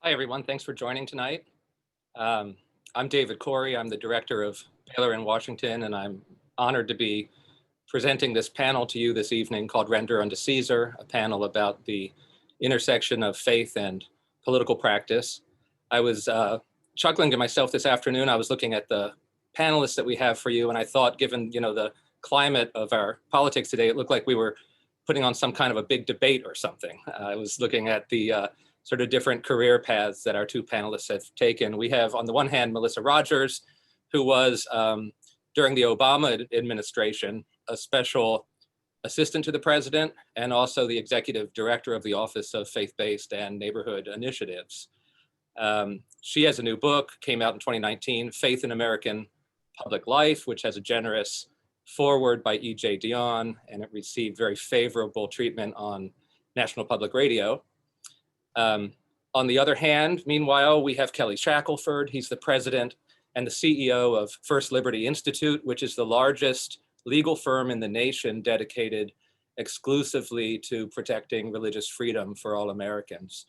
Hi, everyone. Thanks for joining tonight. I'm David Corey. I'm the director of Baylor in Washington, and I'm honored to be presenting this panel to you this evening called Render Unto Caesar, a panel about the intersection of faith and political practice. I was chuckling to myself this afternoon. I was looking at the panelists that we have for you, and I thought, given the climate of our politics today, it looked like we were putting on some kind of a big debate or something. I was looking at the sort of different career paths that our two panelists have taken. We have, on the one hand, Melissa Rogers, who was, during the Obama administration, a special assistant to the president and also the executive director of the Office of Faith-Based and Neighborhood Initiatives. She has a new book, came out in 2019, Faith in American Public Life, which has a generous foreword by E.J. Dionne, and it received very favorable treatment on National Public Radio. On the other hand, meanwhile, we have Kelly Shackelford. He's the president and the CEO of First Liberty Institute, which is the largest legal firm in the nation dedicated exclusively to protecting religious freedom for all Americans.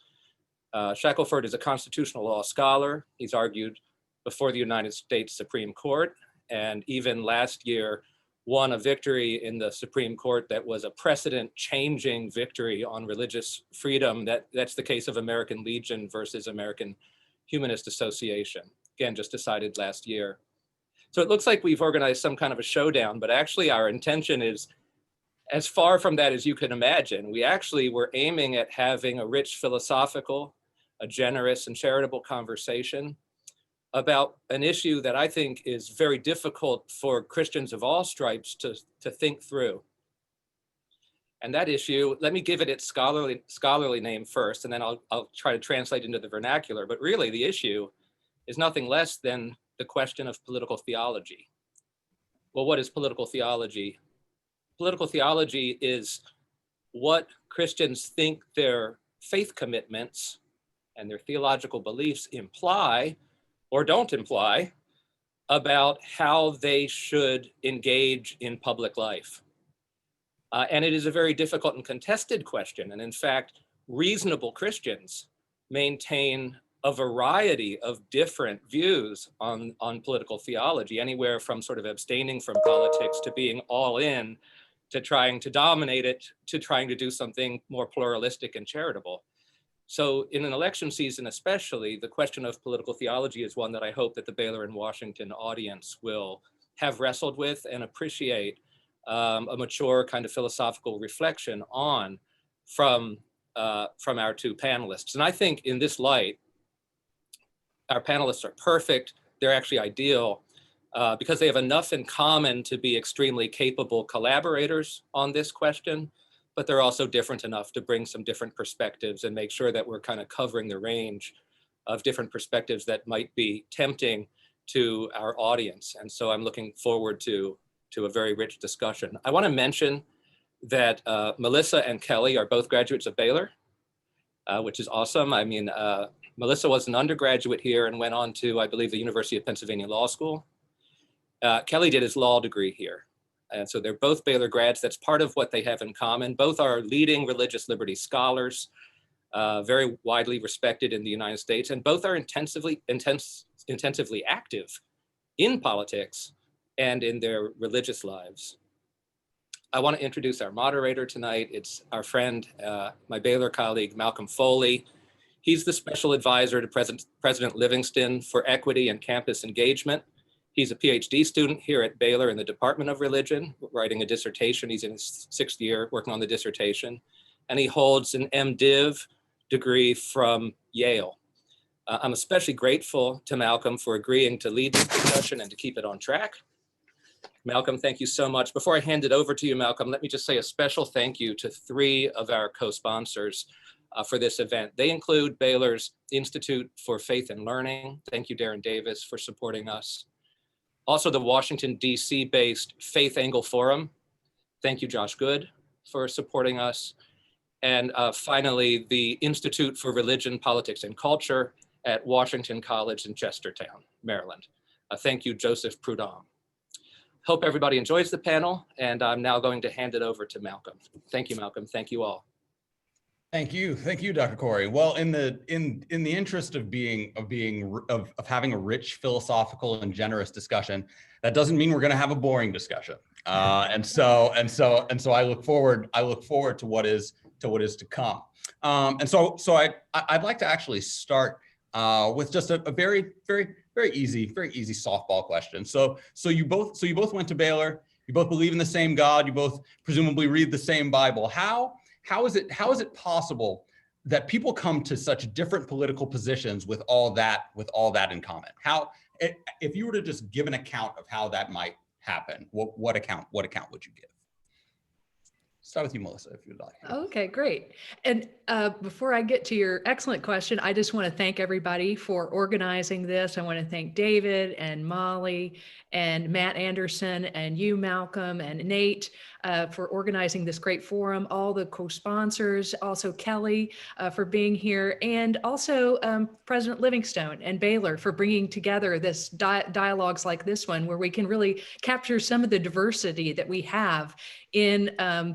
Shackelford is a constitutional law scholar. He's argued before the United States Supreme Court, and even last year won a victory in the Supreme Court that was a precedent-changing victory on religious freedom. That's the case of American Legion versus American Humanist Association. Again, just decided last year. So it looks like we've organized some kind of a showdown, but actually our intention is as far from that as you can imagine. We actually were aiming at having a rich philosophical, a generous and charitable conversation about an issue that I think is very difficult for Christians of all stripes to think through. And that issue, let me give it its scholarly name first, and then I'll try to translate into the vernacular. But really, the issue is nothing less than the question of political theology. Well, what is political theology? Political theology is what Christians think their faith commitments and their theological beliefs imply or don't imply about how they should engage in public life. And it is a very difficult and contested question. And in fact, reasonable Christians maintain a variety of different views on political theology, anywhere from sort of abstaining from politics to being all in, to trying to dominate it, to trying to do something more pluralistic and charitable. So in an election season especially, the question of political theology is one that I hope that the Baylor and Washington audience will have wrestled with and appreciate a mature kind of philosophical reflection on from our two panelists. And I think in this light, our panelists are perfect. They're actually ideal because they have enough in common to be extremely capable collaborators on this question, but they're also different enough to bring some different perspectives and make sure that we're kind of covering the range of different perspectives that might be tempting to our audience. And so I'm looking forward to a very rich discussion. I want to mention that Melissa and Kelly are both graduates of Baylor, which is awesome. I mean, Melissa was an undergraduate here and went on to, I believe, the University of Pennsylvania Law School. Kelly did his law degree here. And so they're both Baylor grads. That's part of what they have in common. Both are leading religious liberty scholars, very widely respected in the United States, and both are intensively active in politics and in their religious lives. I want to introduce our moderator tonight. It's our friend, my Baylor colleague, Malcolm Foley. He's the special advisor to President Livingston for equity and campus engagement. He's a PhD student here at Baylor in the Department of Religion, writing a dissertation. He's in his 6th year working on the dissertation. And he holds an MDiv degree from Yale. I'm especially grateful to Malcolm for agreeing to lead this discussion and to keep it on track. Malcolm, thank you so much. Before I hand it over to you, Malcolm, let me just say a special thank you to 3 of our co-sponsors for this event. They include Baylor's Institute for Faith and Learning. Thank you, Darren Davis, for supporting us. Also, the Washington, D.C.-based Faith Angle Forum. Thank you, Josh Good, for supporting us. And finally, the Institute for Religion, Politics, and Culture at Washington College in Chestertown, Maryland. Thank you, Joseph Prudhomme. Hope everybody enjoys the panel, and I'm now going to hand it over to Malcolm. Thank you, Malcolm. Thank you all. Thank you, Dr. Corey. Well, in the interest of having a rich philosophical and generous discussion, that doesn't mean we're going to have a boring discussion. And so I look forward to what is to come. I'd like to actually start with just a very easy softball question. So you both went to Baylor. You both believe in the same God. You both presumably read the same Bible. How is it possible that people come to such different political positions with all that in common? If you were to just give an account of how that might happen, what account would you give? Start with you, Melissa, if you'd like. Okay, great. And before I get to your excellent question, I just want to thank everybody for organizing this. I want to thank David and Molly and Matt Anderson and you, Malcolm, and Nate for organizing this great forum, all the co-sponsors, also Kelly for being here, and also President Livingstone and Baylor for bringing together this dialogues like this one, where we can really capture some of the diversity that we have in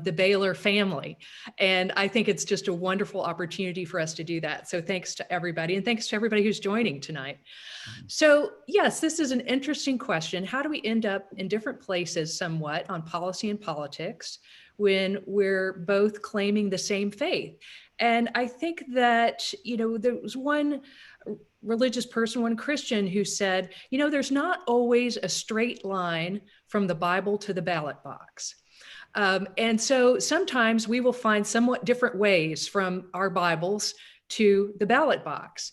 the Baylor family. And I think it's just a wonderful opportunity for us to do that. So thanks to everybody, and thanks to everybody who's joining tonight. So yes, this is an interesting question. How do we end up in different places somewhat on policy and politics when we're both claiming the same faith? And I think that, there was one religious person, one Christian, who said, there's not always a straight line from the Bible to the ballot box. And so sometimes we will find somewhat different ways from our Bibles to the ballot box.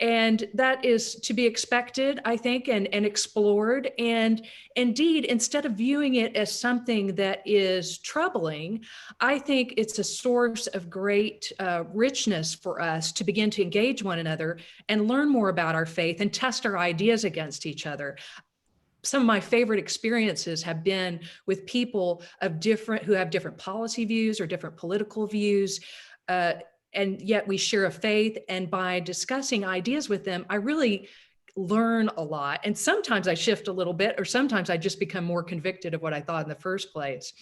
And that is to be expected, I think, and explored. And indeed, instead of viewing it as something that is troubling, I think it's a source of great richness for us to begin to engage one another and learn more about our faith and test our ideas against each other. Some of my favorite experiences have been with people who have different policy views or different political views, and yet we share a faith. And by discussing ideas with them, I really learn a lot. And sometimes I shift a little bit, or sometimes I just become more convicted of what I thought in the first place.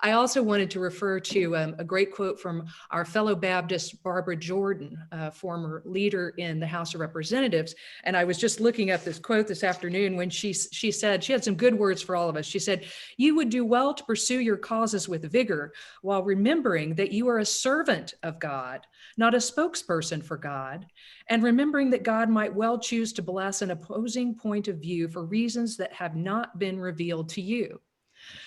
I also wanted to refer to a great quote from our fellow Baptist, Barbara Jordan, former leader in the House of Representatives. And I was just looking up this quote this afternoon when she said, she had some good words for all of us. She said, "You would do well to pursue your causes with vigor while remembering that you are a servant of God, not a spokesperson for God, and remembering that God might well choose to bless an opposing point of view for reasons that have not been revealed to you."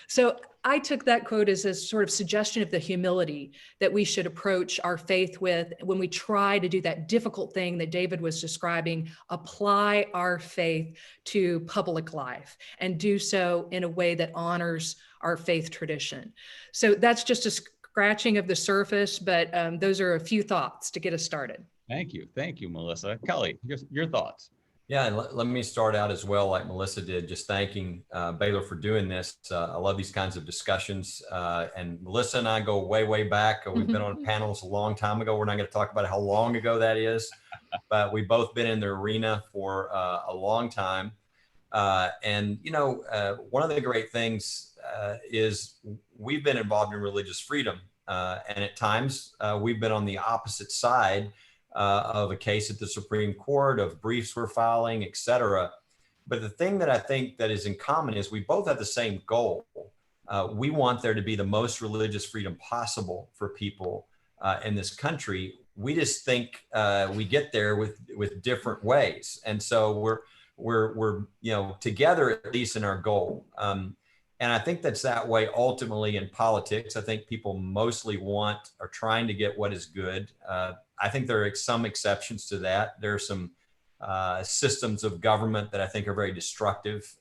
So I took that quote as a sort of suggestion of the humility that we should approach our faith with when we try to do that difficult thing that David was describing, apply our faith to public life and do so in a way that honors our faith tradition. So that's just a scratching of the surface, but those are a few thoughts to get us started. Thank you, Melissa. Kelly, your thoughts. Yeah, and let me start out as well, like Melissa did, just thanking Baylor for doing this. I love these kinds of discussions. And Melissa and I go way back. We've been on panels a long time ago. We're not going to talk about how long ago that is, but we've both been in the arena for a long time. And, one of the great things is we've been involved in religious freedom. And at times we've been on the opposite side of a case at the Supreme Court, of briefs we're filing, et cetera. But the thing that I think that is in common is we both have the same goal. We want there to be the most religious freedom possible for people in this country. We just think we get there with different ways. And so we're together, at least in our goal. And I think that's that way ultimately in politics. I think people mostly are trying to get what is good. I think there are some exceptions to that. There are some systems of government that I think are very destructive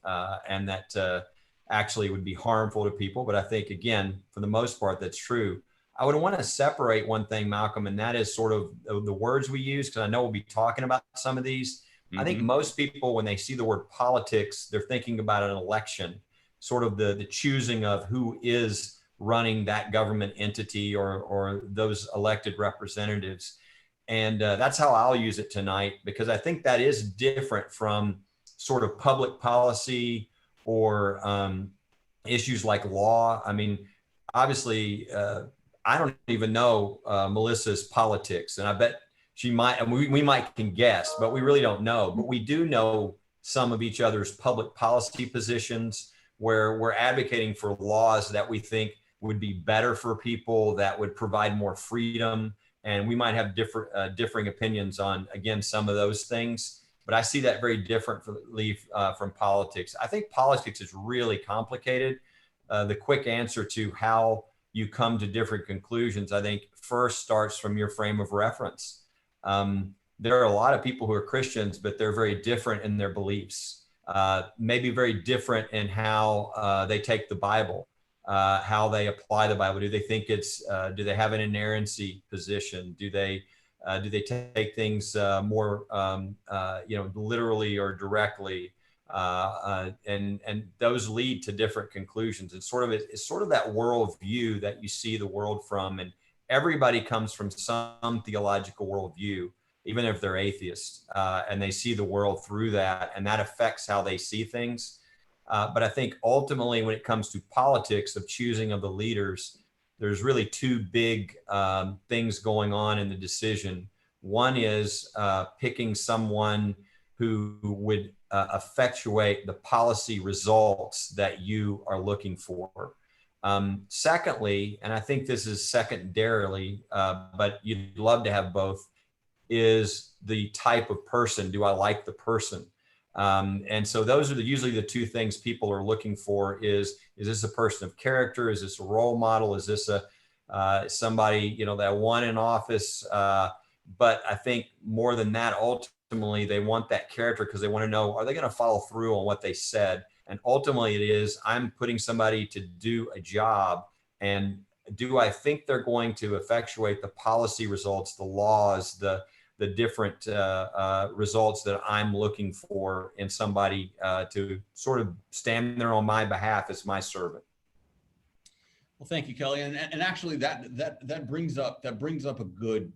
and that actually would be harmful to people. But I think, again, for the most part, that's true. I would want to separate one thing, Malcolm, and that is sort of the words we use, because I know we'll be talking about some of these. Mm-hmm. I think most people, when they see the word politics, they're thinking about an election, sort of the choosing of who is running that government entity or those elected representatives. And that's how I'll use it tonight, because I think that is different from sort of public policy or issues like law. I mean, obviously, I don't even know Melissa's politics, and I bet she might, and we might can guess, but we really don't know. But we do know some of each other's public policy positions, where we're advocating for laws that we think would be better for people, that would provide more freedom. And we might have differing opinions on, again, some of those things. But I see that very differently from politics. I think politics is really complicated. The quick answer to how you come to different conclusions, I think, first starts from your frame of reference. There are a lot of people who are Christians, but they're very different in their beliefs, maybe very different in how they take the Bible, how they apply the Bible. Do they think do they have an inerrancy position? Do they take things more, literally or directly? And those lead to different conclusions. It's sort of that worldview that you see the world from, and everybody comes from some theological worldview, even if they're atheists, and they see the world through that, and that affects how they see things. But I think ultimately, when it comes to politics of choosing of the leaders, there's really two big things going on in the decision. One is picking someone who would effectuate the policy results that you are looking for. Secondly, and I think this is secondarily, but you'd love to have both, is the type of person. Do I like the person? And so those are usually the two things people are looking for. Is this a person of character? Is this a role model? Is this somebody, that won in office? But I think more than that, ultimately, they want that character because they want to know, are they going to follow through on what they said? And ultimately, it is, I'm putting somebody to do a job. And do I think they're going to effectuate the policy results, the laws, the different results that I'm looking for in somebody to sort of stand there on my behalf as my servant? Well, thank you, Kelly. And actually, that brings up a good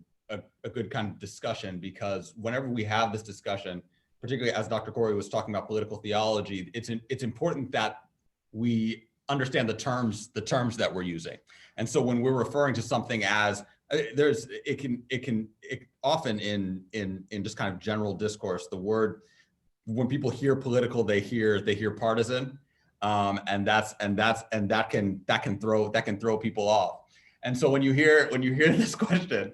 kind of discussion, because whenever we have this discussion, particularly as Dr. Corey was talking about political theology, it's important that we understand the terms that we're using. And so when we're referring to something as it often in just kind of general discourse, the word, when people hear political, they hear partisan, and that can throw people off. And so when you hear this question,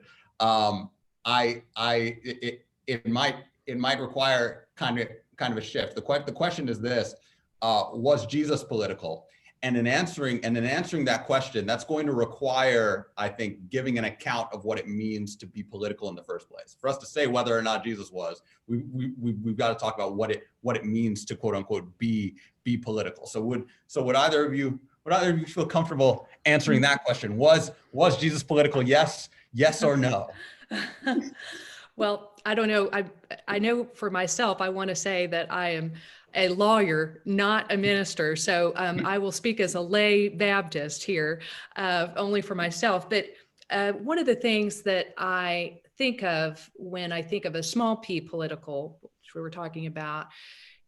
it might require kind of a shift. The question is this: was Jesus political? And in answering that question, that's going to require, I think, giving an account of what it means to be political in the first place. For us to say whether or not Jesus was, we've got to talk about what it means to quote unquote be political. So would either of you feel comfortable answering that question? Was Jesus political? Yes or no? Well, I don't know. I know for myself, I want to say that I am a lawyer, not a minister. So I will speak as a lay Baptist here, only for myself. But one of the things that I think of when I think of a small p political, which we were talking about,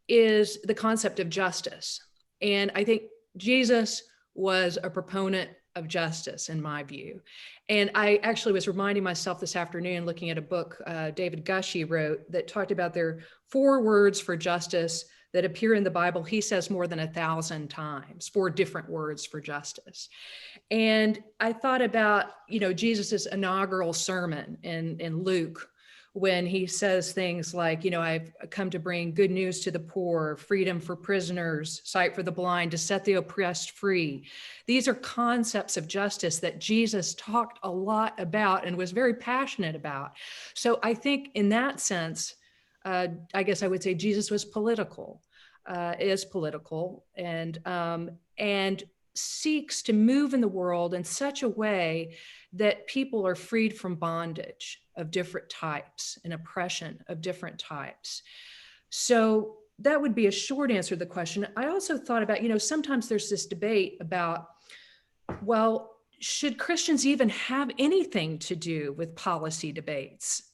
is the concept of justice. And I think Jesus was a proponent of justice, in my view. And I actually was reminding myself this afternoon, looking at a book David Gushee wrote that talked about their 4 words for justice that appear in the Bible. He says more than 1,000 times, 4 different words for justice. And I thought about, Jesus's inaugural sermon in Luke, when he says things like, I've come to bring good news to the poor, freedom for prisoners, sight for the blind, to set the oppressed free. These are concepts of justice that Jesus talked a lot about and was very passionate about. So I think in that sense, I guess I would say Jesus was political, is political, and seeks to move in the world in such a way that people are freed from bondage of different types and oppression of different types. So that would be a short answer to the question. I also thought about, sometimes there's this debate about, well, should Christians even have anything to do with policy debates?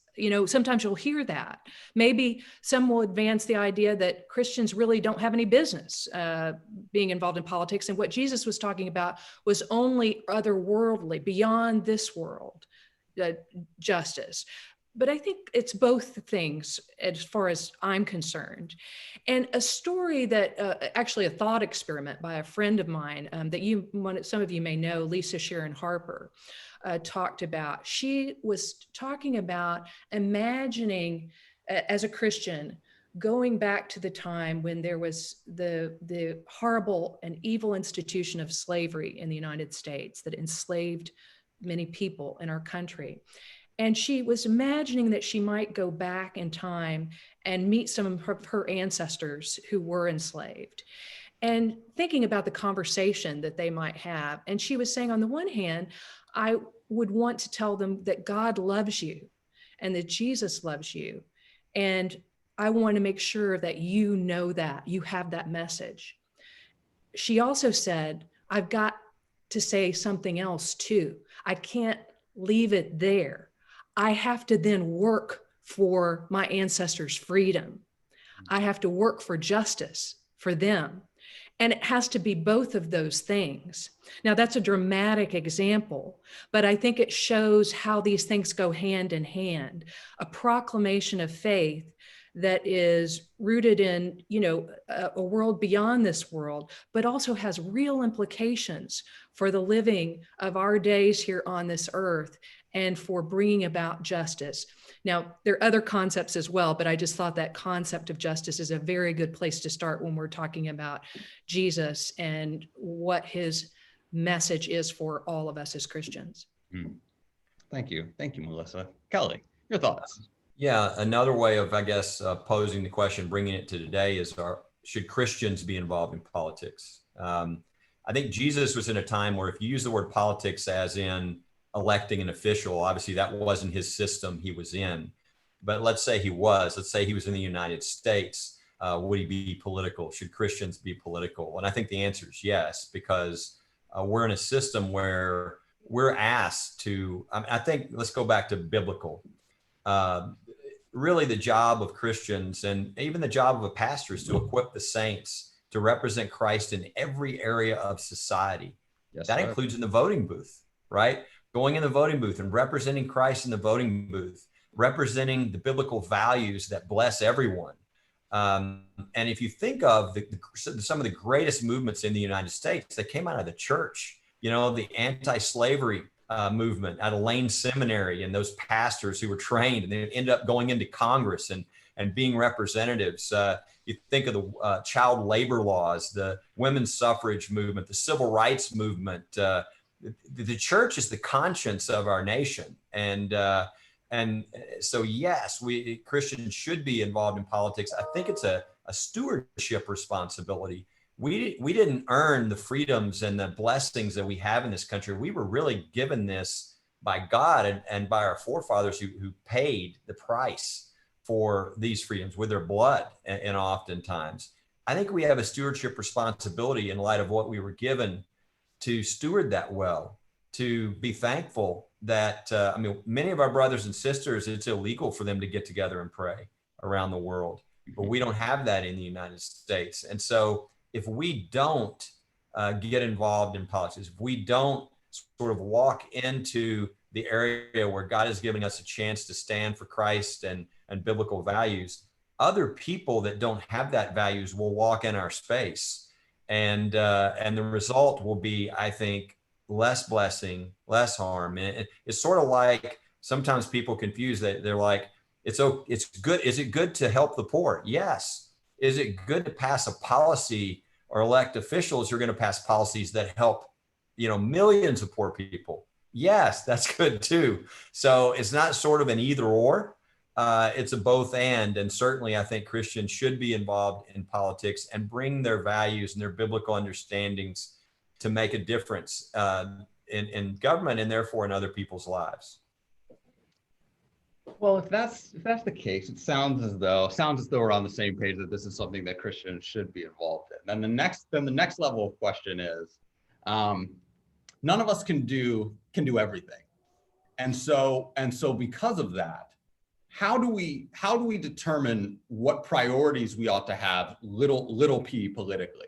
sometimes you'll hear that. Maybe some will advance the idea that Christians really don't have any business being involved in politics. And what Jesus was talking about was only otherworldly, beyond this world, justice. But I think it's both things as far as I'm concerned. And a story that actually a thought experiment by a friend of mine that some of you may know, Lisa Sharon Harper, talked about. She was talking about imagining as a Christian going back to the time when there was the horrible and evil institution of slavery in the United States that enslaved many people in our country. And she was imagining that she might go back in time and meet some of her ancestors who were enslaved, and thinking about the conversation that they might have. And she was saying, on the one hand, I would want to tell them that God loves you and that Jesus loves you. And I want to make sure that you know that, you have that message. She also said, I've got to say something else too. I can't leave it there. I have to then work for my ancestors' freedom. I have to work for justice for them. And it has to be both of those things. Now, that's a dramatic example, but I think it shows how these things go hand in hand. A proclamation of faith that is rooted in, a world beyond this world, but also has real implications for the living of our days here on this earth and for bringing about justice. Now, there are other concepts as well, but I just thought that concept of justice is a very good place to start when we're talking about Jesus and what his message is for all of us as Christians. Thank you. Thank you, Melissa. Kelly, your thoughts? Yeah, another way of, I guess, posing the question, bringing it to today is, should Christians be involved in politics? I think Jesus was in a time where if you use the word politics as in electing an official, obviously that wasn't his system he was in. But let's say he was in the United States. Would he be political? Should Christians be political? And I think the answer is yes, because we're in a system where we're asked to, I think, let's go back to biblical. Really the job of Christians and even the job of a pastor is to equip the saints to represent Christ in every area of society. Yes, that includes in the voting booth, right? Going in the voting booth and representing Christ in the voting booth, representing the biblical values that bless everyone. And if you think of some of the greatest movements in the United States, they came out of the church, the anti-slavery movement out of Lane Seminary, and those pastors who were trained and they ended up going into Congress and being representatives. You think of the child labor laws, the women's suffrage movement, the civil rights movement. The church is the conscience of our nation. And so, yes, Christians should be involved in politics. I think it's a stewardship responsibility. We didn't earn the freedoms and the blessings that we have in this country. We were really given this by God and by our forefathers who paid the price for these freedoms with their blood, and oftentimes. I think we have a stewardship responsibility in light of what we were given to steward that well, to be thankful that, many of our brothers and sisters, it's illegal for them to get together and pray around the world, but we don't have that in the United States. And so if we don't get involved in politics, if we don't sort of walk into the area where God is giving us a chance to stand for Christ and biblical values, other people that don't have that values will walk in our space. And the result will be, I think, less blessing, less harm. And it's sort of like sometimes people confuse that. They're like, it's good. Is it good to help the poor? Yes. Is it good to pass a policy or elect officials who are going to pass policies that help, millions of poor people? Yes, that's good too. So it's not sort of an either or. It's a both and certainly I think Christians should be involved in politics and bring their values and their biblical understandings to make a difference in government and therefore in other people's lives. Well, if that's the case, it sounds as though we're on the same page that this is something that Christians should be involved in. Then the next level of question is, none of us can do everything, and so because of that, how do we determine what priorities we ought to have, little p politically?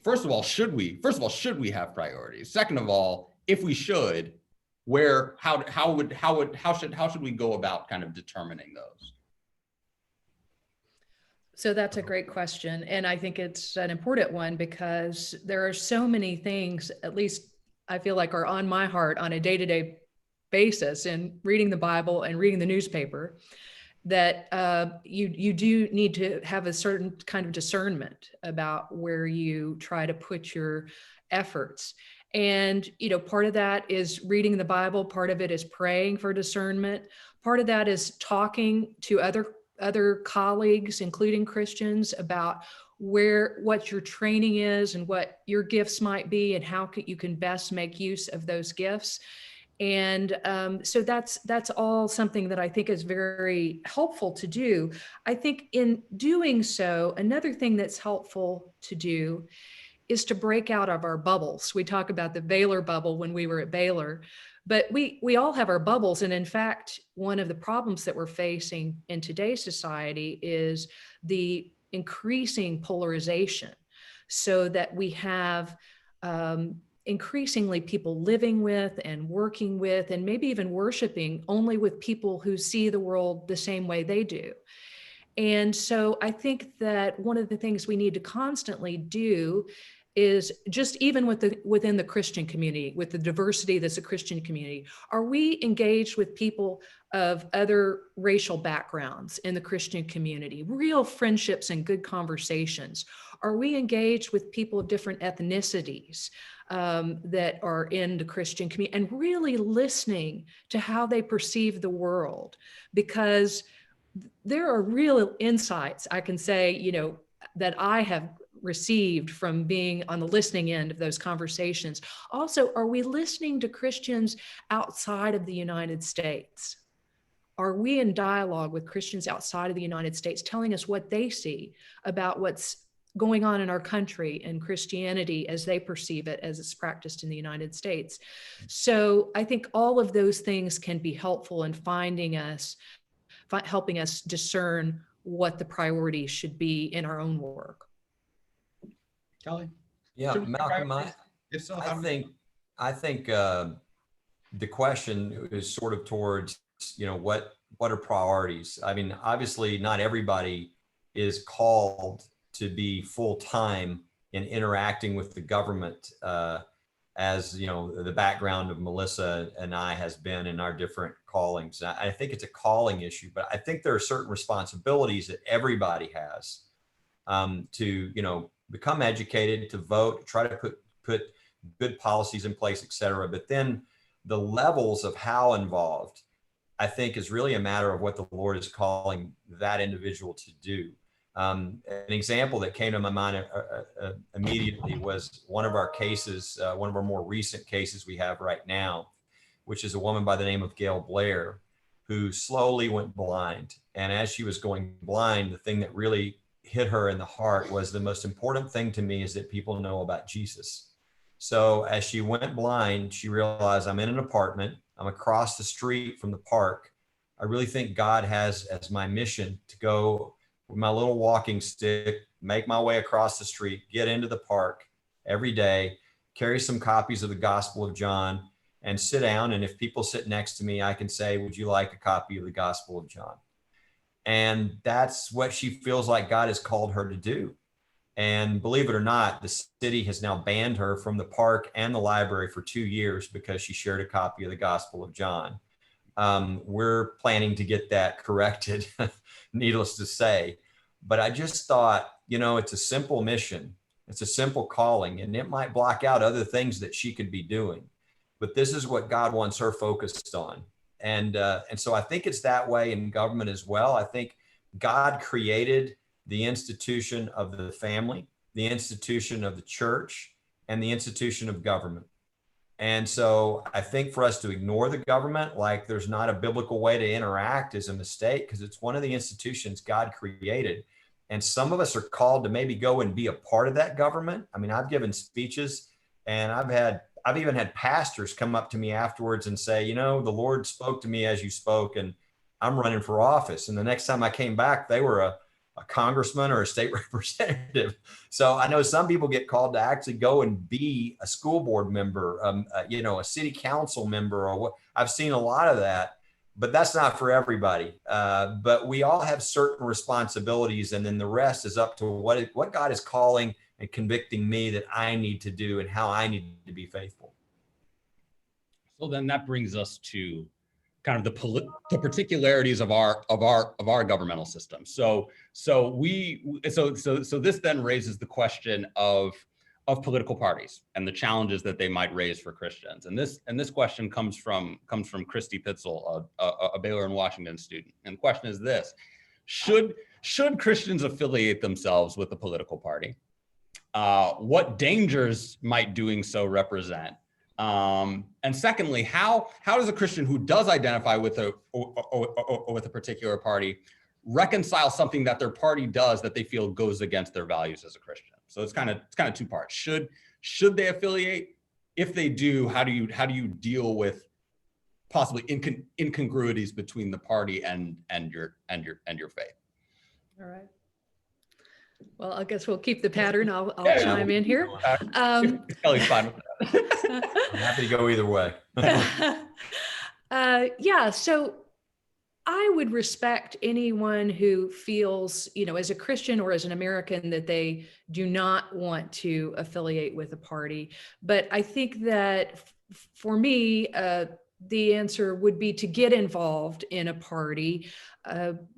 First of all, should we have priorities? Second of all, if we should, how should we go about kind of determining those? So that's a great question. And I think it's an important one because there are so many things, at least I feel like, are on my heart on a day-to-day basis in reading the Bible and reading the newspaper, that you do need to have a certain kind of discernment about where you try to put your efforts. And, part of that is reading the Bible. Part of it is praying for discernment. Part of that is talking to other colleagues, including Christians, about what your training is and what your gifts might be and how you can best make use of those gifts. And so that's all something that I think is very helpful to do. I think in doing so, another thing that's helpful to do is to break out of our bubbles. We talk about the Baylor bubble when we were at Baylor, but we all have our bubbles. And in fact, one of the problems that we're facing in today's society is the increasing polarization, so that we have increasingly people living with and working with and maybe even worshiping only with people who see the world the same way they do. And so I think that one of the things we need to constantly do is, just even within the Christian community, with the diversity that's a Christian community, are we engaged with people of other racial backgrounds in the Christian community, real friendships and good conversations? Are we engaged with people of different ethnicities that are in the Christian community, and really listening to how they perceive the world? Because there are real insights, I can say, that I have received from being on the listening end of those conversations. Also, are we listening to Christians outside of the United States? Are we in dialogue with Christians outside of the United States, telling us what they see about what's going on in our country and Christianity as they perceive it, as it's practiced in the United States? So I think all of those things can be helpful in helping us discern what the priorities should be in our own work. Kelly? Yeah, Malcolm, If so, I think the question is sort of towards, what are priorities? I mean, obviously not everybody is called to be full-time in interacting with the government, as the background of Melissa and I has been in our different callings. I think it's a calling issue, but I think there are certain responsibilities that everybody has, to become educated, to vote, try to put good policies in place, et cetera. But then the levels of how involved, I think, is really a matter of what the Lord is calling that individual to do. An example that came to my mind immediately was one of our cases, one of our more recent cases we have right now, which is a woman by the name of Gail Blair, who slowly went blind. And as she was going blind, the thing that really hit her in the heart was, the most important thing to me is that people know about Jesus. So as she went blind, she realized, I'm in an apartment, I'm across the street from the park. I really think God has as my mission to go with my little walking stick, make my way across the street, get into the park every day, carry some copies of the Gospel of John, and sit down. And if people sit next to me, I can say, would you like a copy of the Gospel of John? And that's what she feels like God has called her to do. And believe it or not, the city has now banned her from the park and the library for 2 years because she shared a copy of the Gospel of John. We're planning to get that corrected, needless to say. But I just thought, it's a simple mission. It's a simple calling, and it might block out other things that she could be doing. But this is what God wants her focused on. And so I think it's that way in government as well. I think God created the institution of the family, the institution of the church, and the institution of government. And so I think for us to ignore the government like there's not a biblical way to interact is a mistake, because it's one of the institutions God created. And some of us are called to maybe go and be a part of that government. I mean, I've given speeches, and I've even had pastors come up to me afterwards and say, the Lord spoke to me as you spoke, and I'm running for office. And the next time I came back, they were a congressman or a state representative. So I know some people get called to actually go and be a school board member, a city council member, or what. I've seen a lot of that, but that's not for everybody. But we all have certain responsibilities, and then the rest is up to what God is calling and convicting me that I need to do and how I need to be faithful. So then that brings us to kind of the particularities of our governmental system. So this then raises the question of political parties and the challenges that they might raise for Christians. And this question comes from Christy Pitzel, a Baylor and Washington student. And the question is this: should Christians affiliate themselves with a political party? What dangers might doing so represent? And secondly, how does a Christian who does identify with a particular party reconcile something that their party does that they feel goes against their values as a Christian? So it's kind of two parts. Should they affiliate? If they do, how do you deal with possibly incongruities between the party and your faith? All right. Well, I guess we'll keep the pattern. I'll chime in here. Kelly's fine with that. I'm happy to go either way. So I would respect anyone who feels, as a Christian or as an American, that they do not want to affiliate with a party. But I think that for me, the answer would be to get involved in a party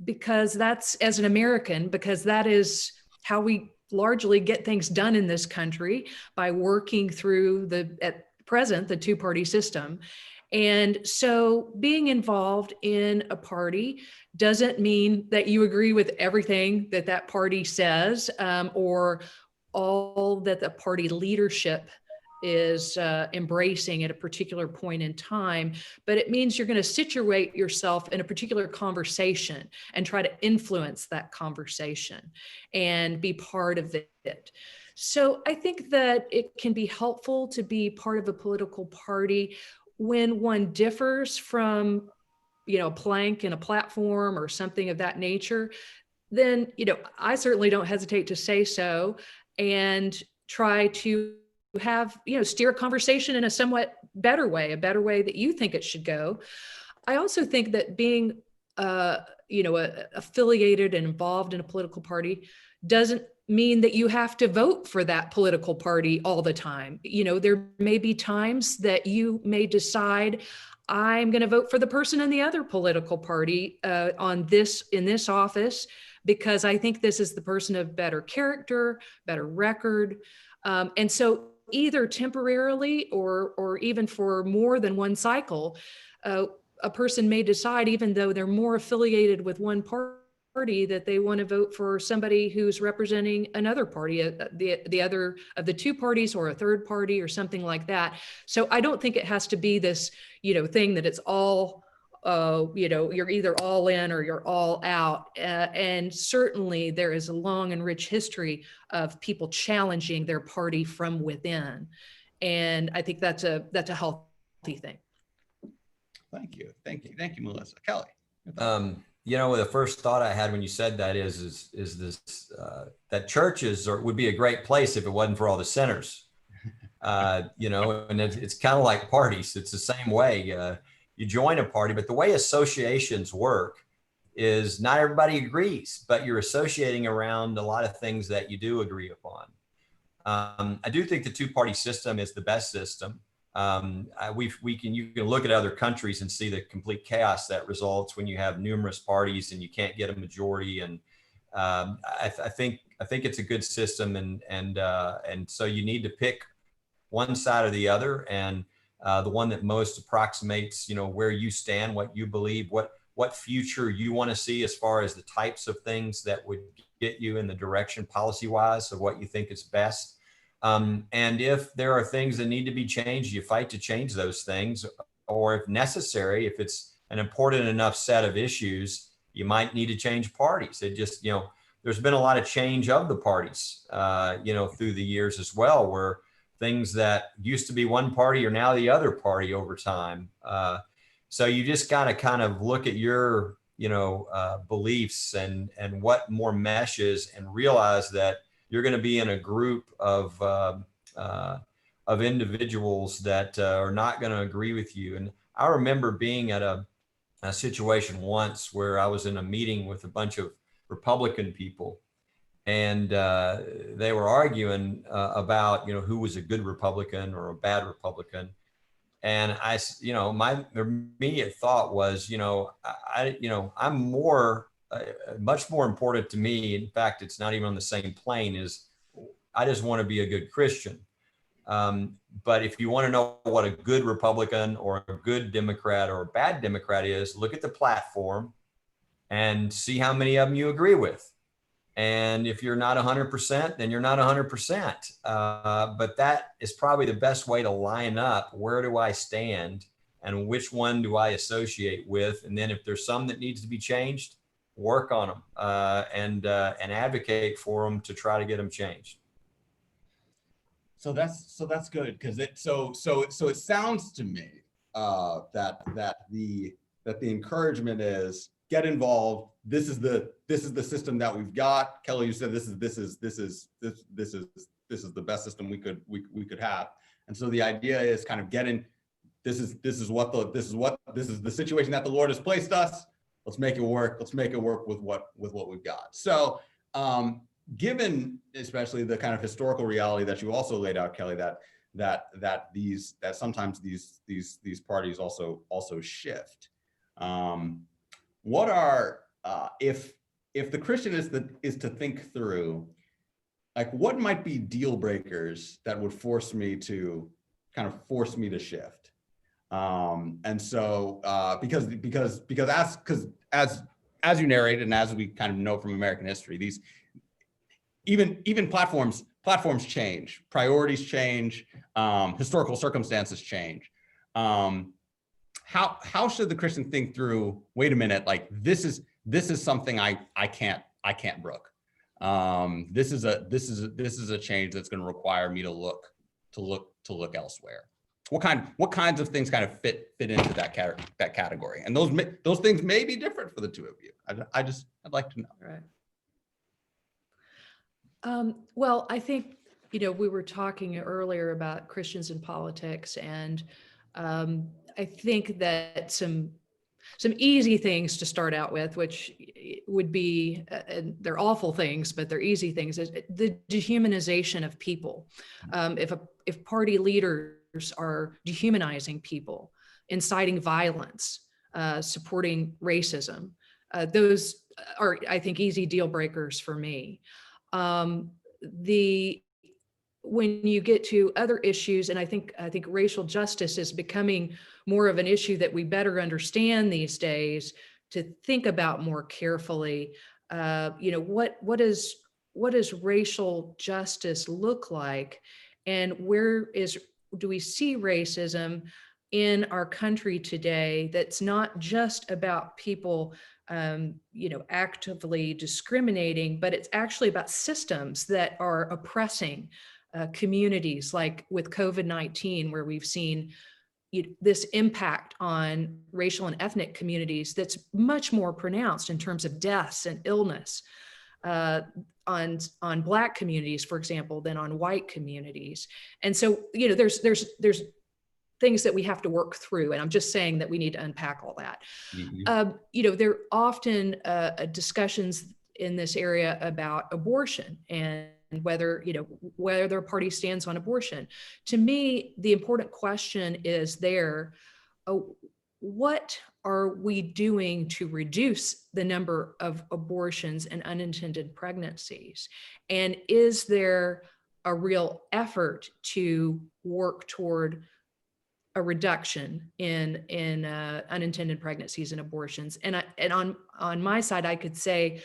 because that's, as an American, because that is how we largely get things done in this country, by working through at present, the two-party system. And so being involved in a party doesn't mean that you agree with everything that party says, or all that the party leadership is embracing at a particular point in time, but it means you're going to situate yourself in a particular conversation and try to influence that conversation and be part of it. So I think that it can be helpful to be part of a political party when one differs from, a plank in a platform or something of that nature. Then, I certainly don't hesitate to say so and try to have, steer a conversation in a somewhat better way, a better way that you think it should go. I also think that being, affiliated and involved in a political party doesn't mean that you have to vote for that political party all the time. There may be times that you may decide, I'm going to vote for the person in the other political party in this office, because I think this is the person of better character, better record. And so either temporarily or even for more than one cycle, a person may decide, even though they're more affiliated with one party, that they want to vote for somebody who's representing another party, the other of the two parties, or a third party, or something like that. So I don't think it has to be this, thing that it's all, you're either all in or you're all out. And certainly there is a long and rich history of people challenging their party from within. And I think that's a healthy thing. Thank you, Melissa. Kelly. The first thought I had when you said that is this, that churches would be a great place if it wasn't for all the sinners. And it's kind of like parties. It's the same way. You join a party, but the way associations work is not everybody agrees, but you're associating around a lot of things that you do agree upon. I do think the two-party system is the best system. You can look at other countries and see the complete chaos that results when you have numerous parties and you can't get a majority. And I think it's a good system, and so you need to pick one side or the other, and the one that most approximates, where you stand, what you believe, what future you want to see as far as the types of things that would get you in the direction policy-wise of what you think is best. And if there are things that need to be changed, you fight to change those things, or if necessary, if it's an important enough set of issues, you might need to change parties. It just, there's been a lot of change of the parties, through the years as well, where things that used to be one party are now the other party over time. So you just got to kind of look at your beliefs and what more meshes, and realize that you're going to be in a group of individuals that are not going to agree with you. And I remember being at a situation once where I was in a meeting with a bunch of Republican people, and they were arguing about who was a good Republican or a bad Republican. And my immediate thought was, I'm more, much more important to me. In fact, it's not even on the same plane, is I just want to be a good Christian. But if you want to know what a good Republican or a good Democrat or a bad Democrat is, look at the platform and see how many of them you agree with. And if you're not 100%, then you're not 100%. But that is probably the best way to line up, where do I stand and which one do I associate with? And then if there's some that needs to be changed, work on them and advocate for them to try to get them changed. So that's good, because it sounds to me that the encouragement is get involved. This is the system that we've got. Kelly, you said this is the best system we could have. And so the idea is kind of get in. This is the situation that the Lord has placed us. Let's make it work. Let's make it work with what we've got. So given especially the kind of historical reality that you also laid out, Kelly, that sometimes these parties also shift. What are if the Christian is to think through, like, what might be deal breakers that would force me to shift? And so because as you narrated, and as we kind of know from American history, these even platforms change, priorities change, historical circumstances change. How should the Christian think through, wait a minute, like this is something I can't brook. This is a change that's going to require me to look elsewhere. What kinds of things kind of fit into that category? And those things may be different for the two of you. I'd like to know. Right. Well, I think, we were talking earlier about Christians in politics, and I think that some easy things to start out with, which would be, they're awful things, but they're easy things, is the dehumanization of people. If party leaders are dehumanizing people, inciting violence, supporting racism, those are, I think, easy deal breakers for me. When you get to other issues, and I think racial justice is becoming more of an issue that we better understand these days to think about more carefully. What does racial justice look like, and do we see racism in our country today? That's not just about people actively discriminating, but it's actually about systems that are oppressing communities, like with COVID-19, where we've seen this impact on racial and ethnic communities that's much more pronounced in terms of deaths and illness on Black communities, for example, than on white communities. And so, there's things that we have to work through. And I'm just saying that we need to unpack all that. Mm-hmm. There are often discussions in this area about abortion and whether their party stands on abortion. To me, the important question is what are we doing to reduce the number of abortions and unintended pregnancies? And is there a real effort to work toward a reduction in unintended pregnancies and abortions? And on my side, I could say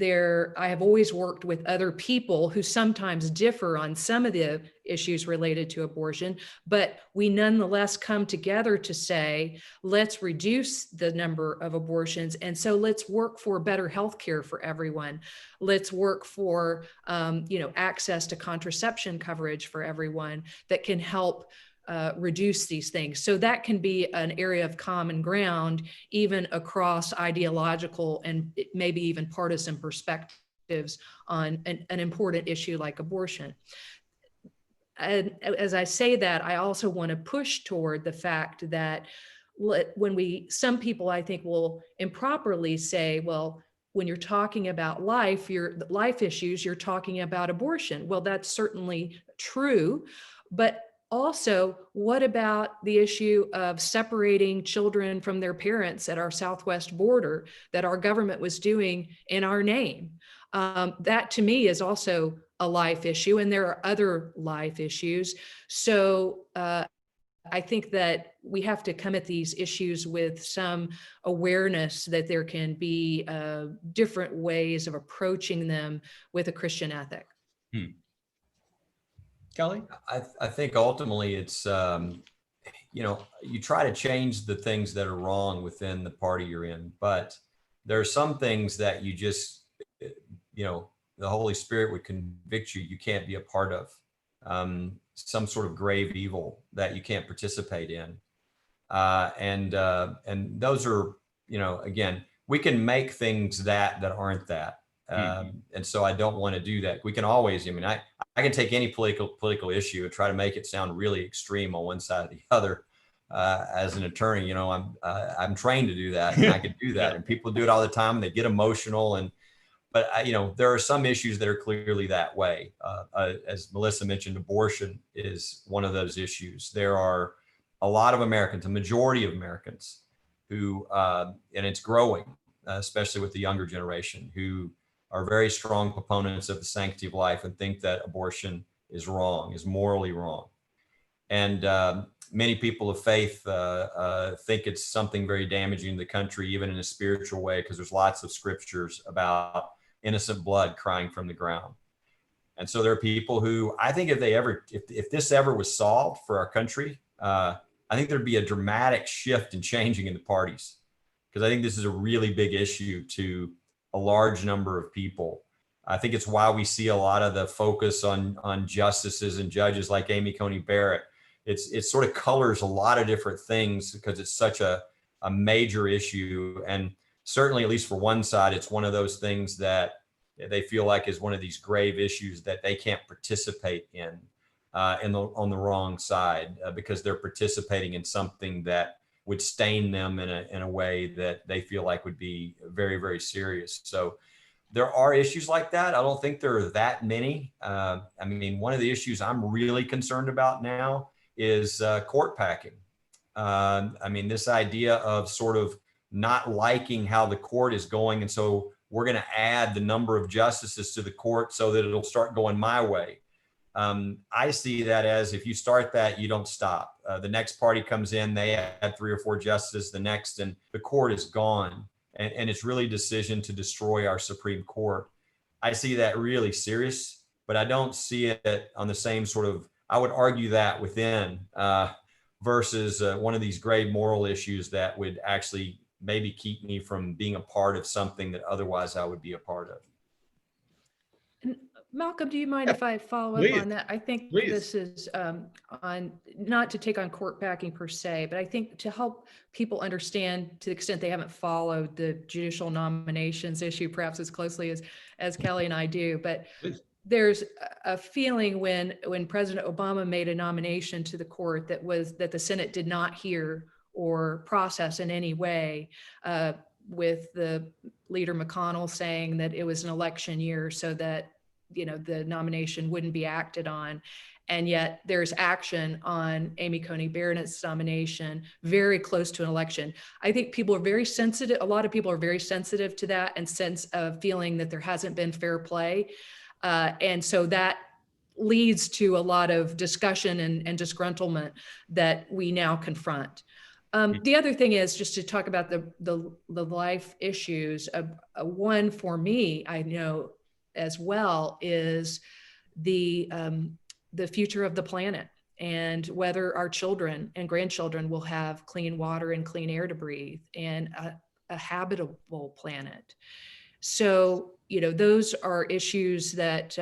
I have always worked with other people who sometimes differ on some of the issues related to abortion, but we nonetheless come together to say, let's reduce the number of abortions. And so let's work for better healthcare for everyone. Let's work for, access to contraception coverage for everyone that can help reduce these things. So that can be an area of common ground, even across ideological and maybe even partisan perspectives on an important issue like abortion. And as I say that, I also want to push toward the fact that some people I think will improperly say, well, when you're talking about life issues, you're talking about abortion. Well, that's certainly true, but also, what about the issue of separating children from their parents at our southwest border that our government was doing in our name? That to me is also a life issue, and there are other life issues. So I think that we have to come at these issues with some awareness that there can be different ways of approaching them with a Christian ethic. Kelly? I think ultimately it's, you try to change the things that are wrong within the party you're in, but there are some things that you just, the Holy Spirit would convict you can't be a part of. Some sort of grave evil that you can't participate in. And those are, again, we can make things that aren't that. And so I don't want to do that. We can always, I can take any political issue and try to make it sound really extreme on one side or the other. As an attorney, I'm trained to do that, and I can do that. And people do it all the time, and they get emotional. But there are some issues that are clearly that way. As Melissa mentioned, abortion is one of those issues. There are a lot of Americans, a majority of Americans who, and it's growing, especially with the younger generation, who are very strong proponents of the sanctity of life and think that abortion is wrong, is morally wrong. And many people of faith think it's something very damaging to the country, even in a spiritual way, because there's lots of scriptures about innocent blood crying from the ground. And so there are people who, I think if this ever was solved for our country, I think there'd be a dramatic shift in changing in the parties, because I think this is a really big issue to a large number of people. I think it's why we see a lot of the focus on justices and judges like Amy Coney Barrett. It sort of colors a lot of different things because it's such a major issue. And certainly, at least for one side, it's one of those things that they feel like is one of these grave issues that they can't participate in on the wrong side because they're participating in something that would stain them in a way that they feel like would be very, very serious. So there are issues like that. I don't think there are that many. One of the issues I'm really concerned about now is court packing. This idea of sort of not liking how the court is going. And so we're going to add the number of justices to the court so that it'll start going my way. I see that as if you start that, you don't stop. The next party comes in, they add 3 or 4 justices, the next, and the court is gone. And it's really a decision to destroy our Supreme Court. I see that really serious, but I don't see it on the same sort of, I would argue that within versus one of these grave moral issues that would actually maybe keep me from being a part of something that otherwise I would be a part of. Malcolm, do you mind if I follow up on that? I think this is on, not to take on court packing per se, but I think to help people understand, to the extent they haven't followed the judicial nominations issue perhaps as closely as Kelly and I do, but there's a feeling when President Obama made a nomination to the court that the Senate did not hear or process in any way, with the leader McConnell saying that it was an election year so that the nomination wouldn't be acted on. And yet there's action on Amy Coney Barrett's nomination very close to an election. I think people are very sensitive. A lot of people are very sensitive to that and sense of feeling that there hasn't been fair play. And so that leads to a lot of discussion and disgruntlement that we now confront. The other thing is just to talk about the life issues. One for me, I know as well, is the future of the planet and whether our children and grandchildren will have clean water and clean air to breathe and a habitable planet. So, those are issues that,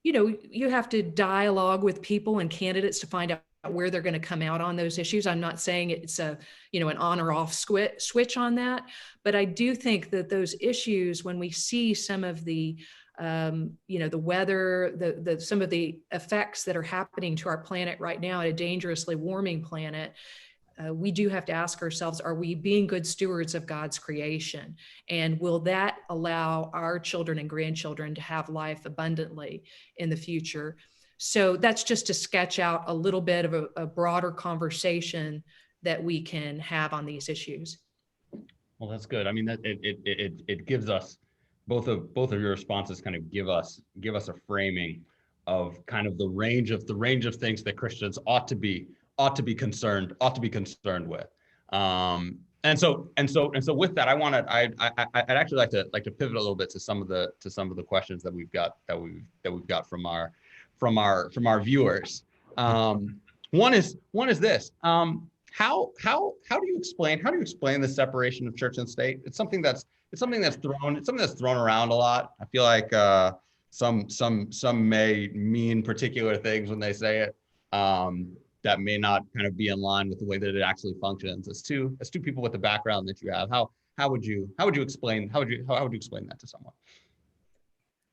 you have to dialogue with people and candidates to find out where they're going to come out on those issues. I'm not saying it's a, an on or off switch on that, but I do think that those issues, when we see some of the, the weather, some of the effects that are happening to our planet right now, at a dangerously warming planet, we do have to ask ourselves, are we being good stewards of God's creation? And will that allow our children and grandchildren to have life abundantly in the future? So that's just to sketch out a little bit of a broader conversation that we can have on these issues. Well, that's good. I mean, that it gives us both of your responses kind of give us a framing of kind of the range of things that Christians ought to be concerned with. And so with that, I'd actually like to pivot a little bit to some of the questions that we've got from our viewers. One is this. How do you explain the separation of church and state? It's something that's thrown around a lot. I feel like some may mean particular things when they say it, that may not kind of be in line with the way that it actually functions. As two people with the background that you have, how would you explain that to someone?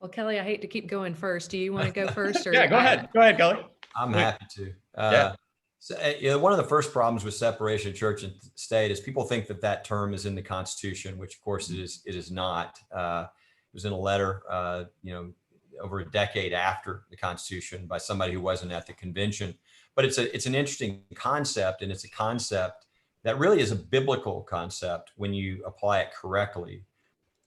Well, Kelly, I hate to keep going first. Do you want to go first? Or Yeah, go ahead, Kelly. I'm happy to. So, one of the first problems with separation of church and state is people think that term is in the Constitution, which of course it is not. It was in a letter, over a decade after the Constitution by somebody who wasn't at the convention. But it's an interesting concept, and it's a concept that really is a biblical concept when you apply it correctly.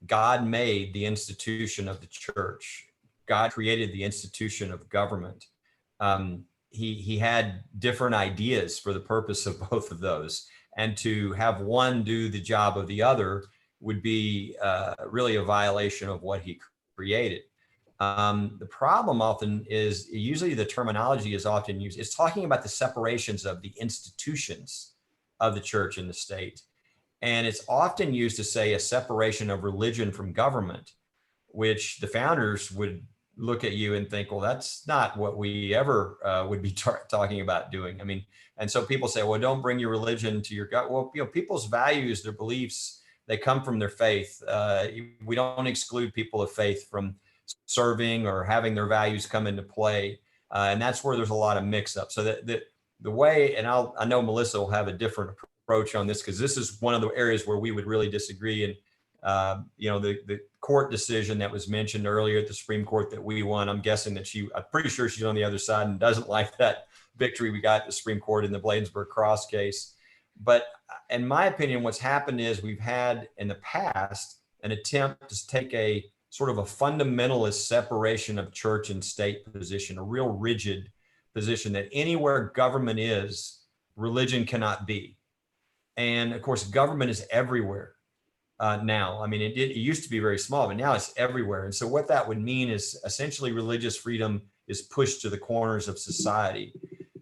God made the institution of the church. God created the institution of government. He had different ideas for the purpose of both of those. And to have one do the job of the other would be really a violation of what he created. The problem often is usually the terminology is often used. It's talking about the separations of the institutions of the church and the state. And it's often used to say a separation of religion from government, which the founders would look at you and think, well, that's not what we ever would be talking about doing. I mean, and so people say, well, don't bring your religion to your God. Well, people's values, their beliefs, they come from their faith. We don't exclude people of faith from serving or having their values come into play. And that's where there's a lot of mix up. So the way, and I know Melissa will have a different approach on this, because this is one of the areas where we would really disagree. And the court decision that was mentioned earlier at the Supreme Court that we won, I'm guessing that I'm pretty sure she's on the other side and doesn't like that victory we got at the Supreme Court in the Bladensburg Cross case. But in my opinion, what's happened is we've had in the past an attempt to take a sort of a fundamentalist separation of church and state position, a real rigid position that anywhere government is, religion cannot be. And of course, government is everywhere now. I mean, it used to be very small, but now it's everywhere. And so what that would mean is essentially religious freedom is pushed to the corners of society.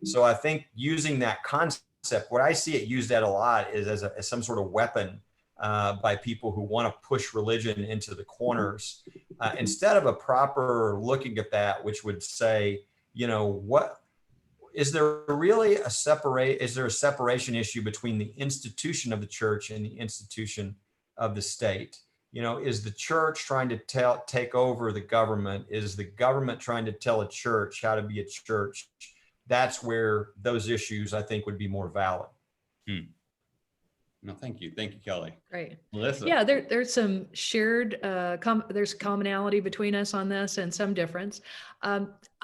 So I think using that concept, what I see it used at a lot is as some sort of weapon by people who want to push religion into the corners, instead of a proper looking at that, which would say, what is there really a separation issue between the institution of the church and the institution of the state? Is the church trying to take over the government? Is the government trying to tell a church how to be a church? That's where those issues, I think, would be more valid. No, thank you, Kelly. Great, Melissa. Yeah, there's some shared, there's commonality between us on this and some difference.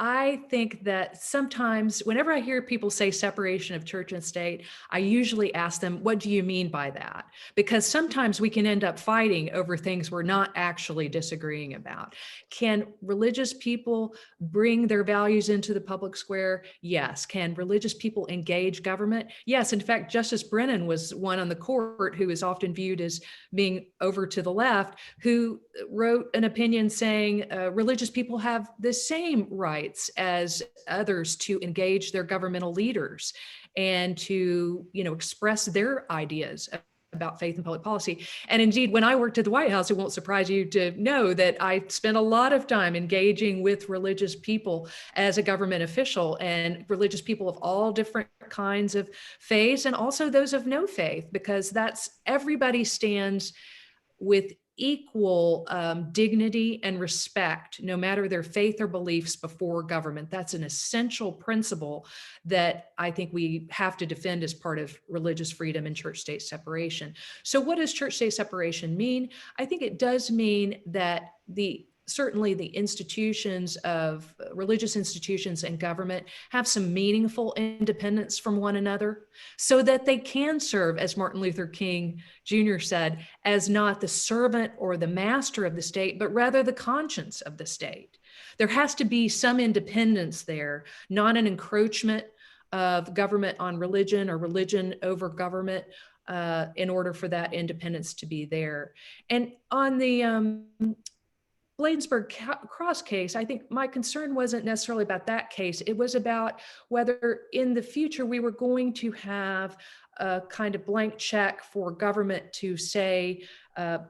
I think that sometimes whenever I hear people say separation of church and state, I usually ask them, what do you mean by that? Because sometimes we can end up fighting over things we're not actually disagreeing about. Can religious people bring their values into the public square? Yes. Can religious people engage government? Yes. In fact, Justice Brennan was one on the court who is often viewed as being over to the left, who wrote an opinion saying religious people have the same rights as others to engage their governmental leaders and to, express their ideas about faith and public policy. And indeed, when I worked at the White House, it won't surprise you to know that I spent a lot of time engaging with religious people as a government official, and religious people of all different kinds of faiths, and also those of no faith, because everybody stands with equal dignity and respect, no matter their faith or beliefs, before government. That's an essential principle that I think we have to defend as part of religious freedom and church-state separation. So what does church-state separation mean? I think it does mean that certainly the institutions of religious institutions and government have some meaningful independence from one another, so that they can serve, as Martin Luther King Jr. said, as not the servant or the master of the state, but rather the conscience of the state. There has to be some independence there, not an encroachment of government on religion or religion over government, in order for that independence to be there. And on the Bladensburg Cross case, I think my concern wasn't necessarily about that case. It was about whether in the future we were going to have a kind of blank check for government to say,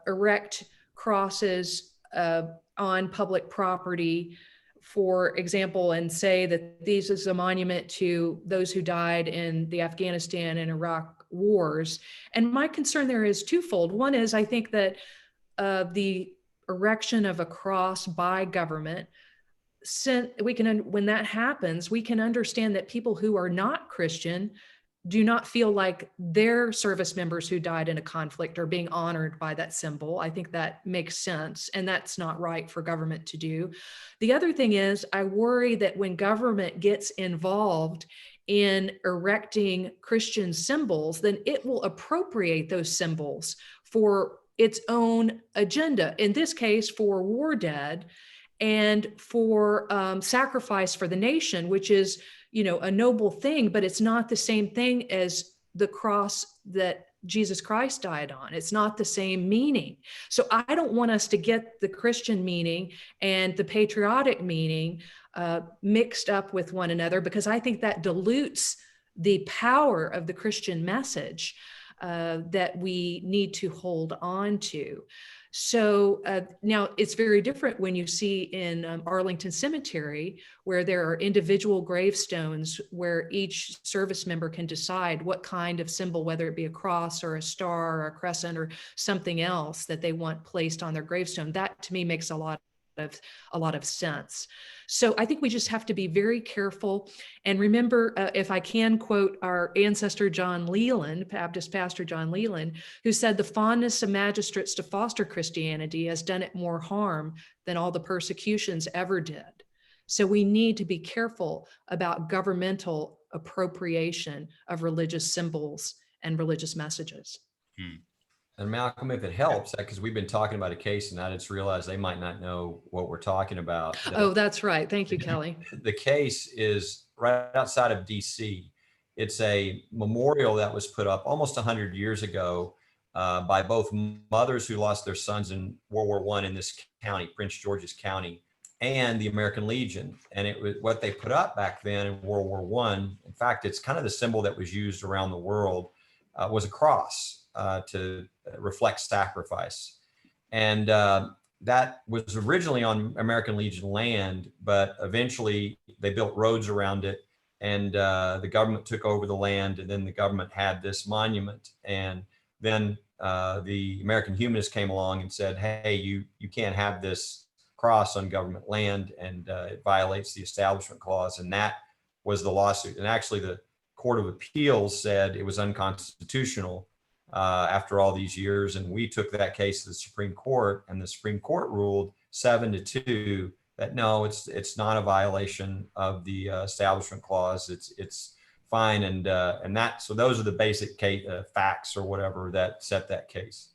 erect crosses on public property, for example, and say that this is a monument to those who died in the Afghanistan and Iraq wars. And my concern there is twofold. One is, I think that the erection of a cross by government, when that happens, we can understand that people who are not Christian do not feel like their service members who died in a conflict are being honored by that symbol. I think that makes sense, and that's not right for government to do. The other thing is, I worry that when government gets involved in erecting Christian symbols, then it will appropriate those symbols for its own agenda, in this case for war dead and for sacrifice for the nation, which is, a noble thing, but it's not the same thing as the cross that Jesus Christ died on. It's not the same meaning. So I don't want us to get the Christian meaning and the patriotic meaning mixed up with one another, because I think that dilutes the power of the Christian message that we need to hold on to. So now it's very different when you see in Arlington Cemetery, where there are individual gravestones where each service member can decide what kind of symbol, whether it be a cross or a star or a crescent or something else that they want placed on their gravestone. That to me makes a lot of sense. So I think we just have to be very careful and remember, if I can quote our ancestor John Leland, Baptist pastor John Leland, who said, "The fondness of magistrates to foster Christianity has done it more harm than all the persecutions ever did." So we need to be careful about governmental appropriation of religious symbols and religious messages. And Malcolm, if it helps, because we've been talking about a case and I just realized they might not know what we're talking about. Oh, that's right. Thank you, Kelly. The case is right outside of DC. It's a memorial that was put up almost 100 years ago by both mothers who lost their sons in World War I in this county, Prince George's County, and the American Legion. And it was what they put up back then in World War I. In fact, it's kind of the symbol that was used around the world, was a cross to reflect sacrifice. And that was originally on American Legion land, but eventually they built roads around it, and the government took over the land, and then the government had this monument. And then the American humanists came along and said, hey, you can't have this cross on government land, and it violates the Establishment Clause. And that was the lawsuit. And actually the Court of Appeals said it was unconstitutional after all these years. And we took that case to the Supreme Court, and the Supreme Court ruled 7-2 that no, it's not a violation of the Establishment Clause. It's fine. And that, so those are the basic facts or whatever that set that case.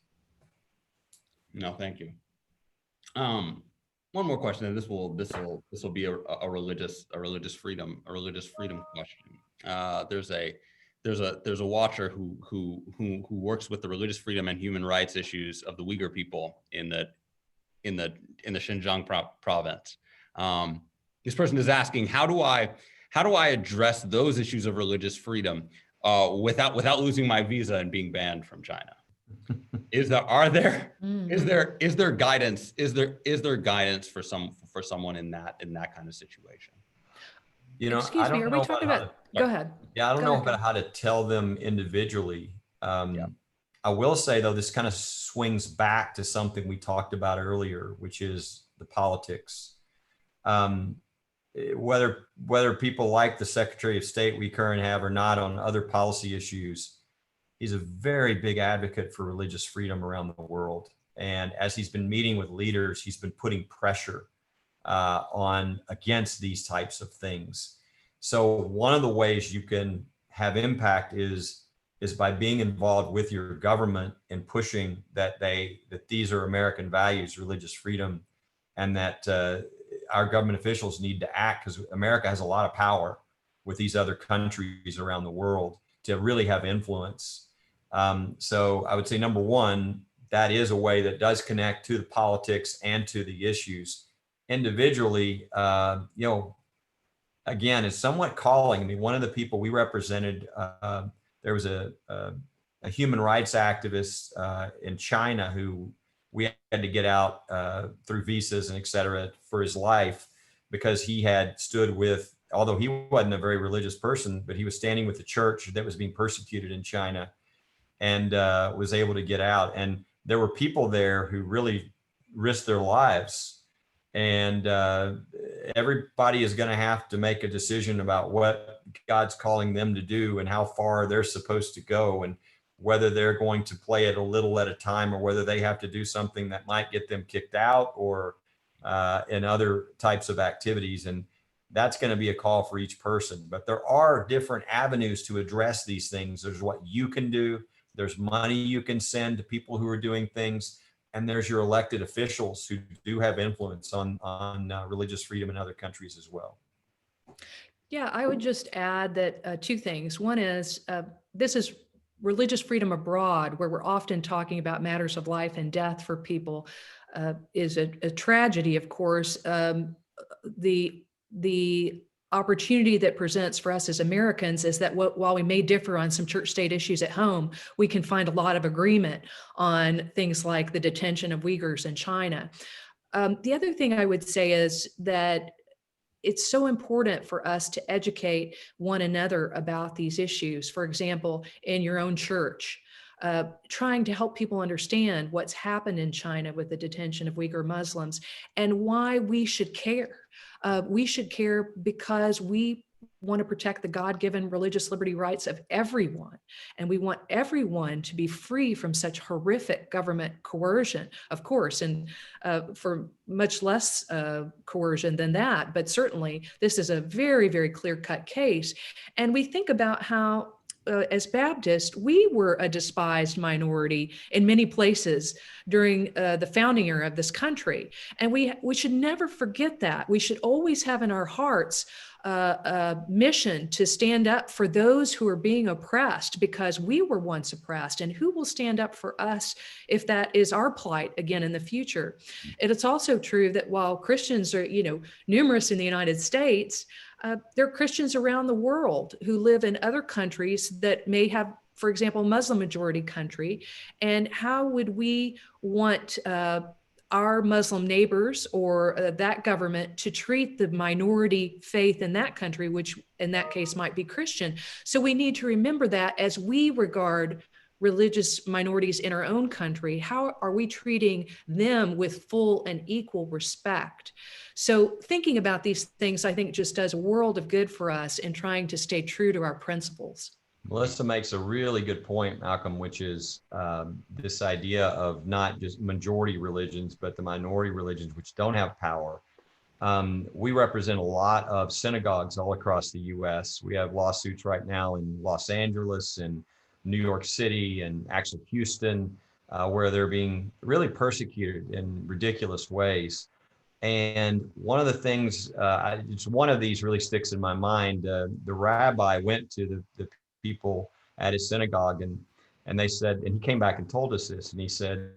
No, thank you. One more question, and this will be a religious freedom question. There's a watcher who works with the religious freedom and human rights issues of the Uyghur people in the Xinjiang province. This person is asking, how do I address those issues of religious freedom without losing my visa and being banned from China? Is there, are there, Mhm. is there guidance? Is there guidance for someone in that kind of situation? I Excuse me, don't are we know talking about how about, to, go Sorry. ahead. yeah, I don't Go know ahead. about how to tell them individually. Yeah. I will say though, this kind of swings back to something we talked about earlier, which is the politics. Um, whether people like the Secretary of State we currently have or not on other policy issues, he's a very big advocate for religious freedom around the world. And as he's been meeting with leaders, he's been putting pressure on against these types of things. So one of the ways you can have impact is by being involved with your government and pushing that these are American values, religious freedom, and that our government officials need to act, because America has a lot of power with these other countries around the world to really have influence. So I would say, number one, that is a way that does connect to the politics and to the issues. Individually, again, it's somewhat calling. I mean, one of the people we represented, there was a human rights activist in China who we had to get out through visas and et cetera for his life, because he had stood with, although he wasn't a very religious person, but he was standing with the church that was being persecuted in China, and was able to get out. And there were people there who really risked their lives. And everybody is going to have to make a decision about what God's calling them to do and how far they're supposed to go, and whether they're going to play it a little at a time, or whether they have to do something that might get them kicked out, or in other types of activities. And that's going to be a call for each person. But there are different avenues to address these things. There's what you can do. There's money you can send to people who are doing things. And there's your elected officials who do have influence on religious freedom in other countries as well. Yeah, I would just add that two things. One is this is religious freedom abroad, where we're often talking about matters of life and death for people, is a tragedy, of course. The opportunity that presents for us as Americans is that while we may differ on some church state issues at home, we can find a lot of agreement on things like the detention of Uyghurs in China. The other thing I would say is that it's so important for us to educate one another about these issues. For example, in your own church, trying to help people understand what's happened in China with the detention of Uyghur Muslims and why we should care. We should care because we want to protect the God-given religious liberty rights of everyone. And we want everyone to be free from such horrific government coercion, of course, and for much less coercion than that. But certainly this is a very, very clear-cut case. And we think about how as Baptists, we were a despised minority in many places during the founding era of this country. And we should never forget that. We should always have in our hearts a mission to stand up for those who are being oppressed, because we were once oppressed, and who will stand up for us if that is our plight again in the future. And it's also true that while Christians are, numerous in the United States, there are Christians around the world who live in other countries that may have, for example, Muslim majority country. And how would we want our Muslim neighbors or that government to treat the minority faith in that country, which in that case might be Christian? So we need to remember that as we regard religious minorities in our own country, how are we treating them with full and equal respect? So thinking about these things, I think, just does a world of good for us in trying to stay true to our principles. Melissa makes a really good point, Malcolm, which is this idea of not just majority religions, but the minority religions which don't have power. We represent a lot of synagogues all across the U.S. We have lawsuits right now in Los Angeles and New York City and actually Houston, where they're being really persecuted in ridiculous ways. And one of the things, it's one of these really sticks in my mind. The rabbi went to the people at his synagogue, and they said, and he came back and told us this, and he said,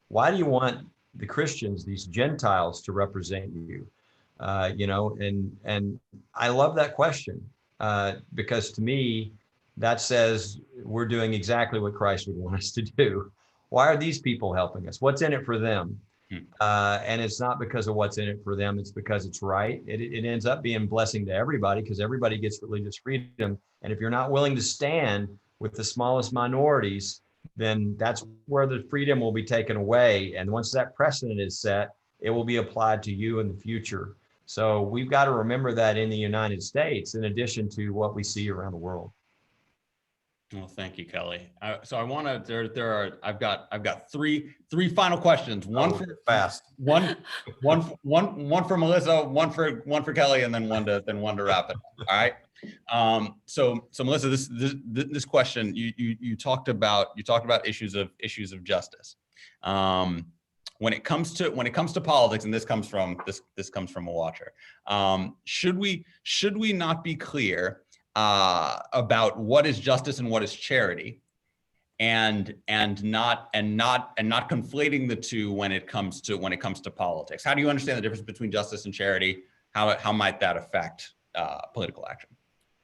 "Why do you want the Christians, these Gentiles, to represent you?" And I love that question because to me, that says we're doing exactly what Christ would want us to do. why are these people helping us? What's in it for them? Hmm. And it's not because of what's in it for them. It's because it's right. It ends up being a blessing to everybody because everybody gets religious freedom. And if you're not willing to stand with the smallest minorities, then that's where the freedom will be taken away. And once that precedent is set, it will be applied to you in the future. So we've got to remember that in the United States, in addition to what we see around the world. Well, thank you, Kelly. So I want to. I've got three final questions. One for fast. One for Melissa. One for Kelly, and then one to wrap it up. All right. So Melissa, this question you talked about issues of justice. When it comes to politics, and this comes from a watcher. Should we not be clear about what is justice and what is charity, and not conflating the two when it comes to politics? How do you understand the difference between justice and charity? How might that affect political action?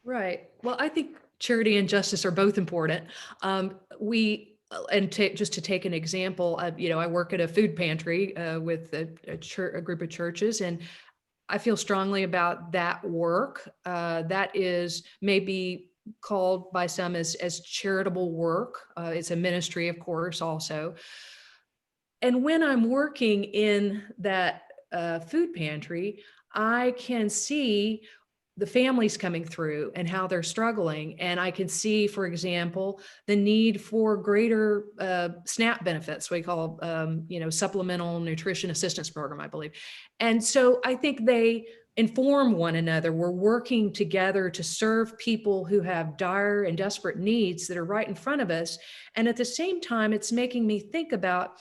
Right. Well, I think charity and justice are both important. Just to take an example, I work at a food pantry with a group of churches, and I feel strongly about that work. That is maybe called by some as charitable work. It's a ministry, of course, also. And when I'm working in that food pantry, I can see the families coming through and how they're struggling. And I can see, for example, the need for greater SNAP benefits, we call, supplemental nutrition assistance program, I believe. And so I think they inform one another. We're working together to serve people who have dire and desperate needs that are right in front of us. And at the same time, it's making me think about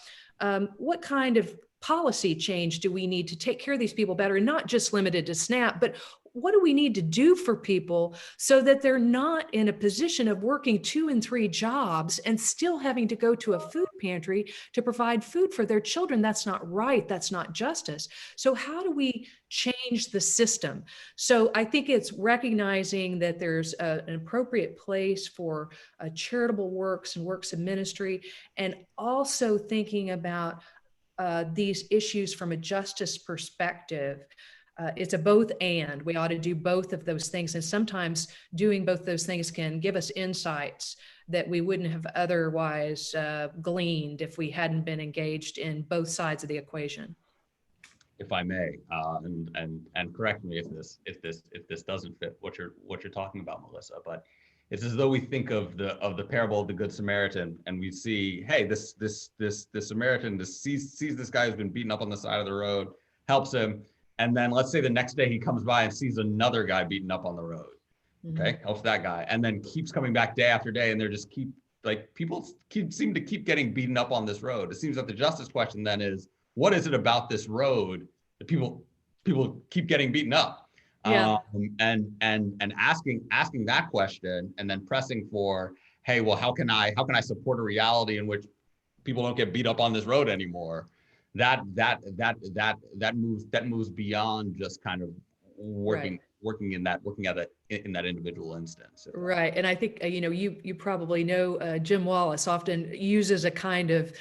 what kind of policy change do we need to take care of these people better, and not just limited to SNAP, but what do we need to do for people so that they're not in a position of working 2 and 3 jobs and still having to go to a food pantry to provide food for their children? That's not right. That's not justice. So how do we change the system? So I think it's recognizing that there's an appropriate place for charitable works and works of ministry, and also thinking about these issues from a justice perspective. It's a both and. We ought to do both of those things. And sometimes doing both those things can give us insights that we wouldn't have otherwise gleaned if we hadn't been engaged in both sides of the equation. If I may, and correct me if this doesn't fit what you're talking about, Melissa, but it's as though we think of the parable of the Good Samaritan, and we see, hey, this Samaritan sees this guy who's been beaten up on the side of the road, helps him. And then let's say the next day he comes by and sees another guy beaten up on the road. Okay, helps that guy, and then keeps coming back day after day, and they're just people seem to keep getting beaten up on this road. It seems that the justice question then is, what is it about this road that people keep getting beaten up? Yeah. And asking that question, and then pressing for, hey, well, how can I support a reality in which people don't get beat up on this road anymore? That moves beyond just kind of working in that individual instance. Right. And I think, you probably know Jim Wallace often uses a kind of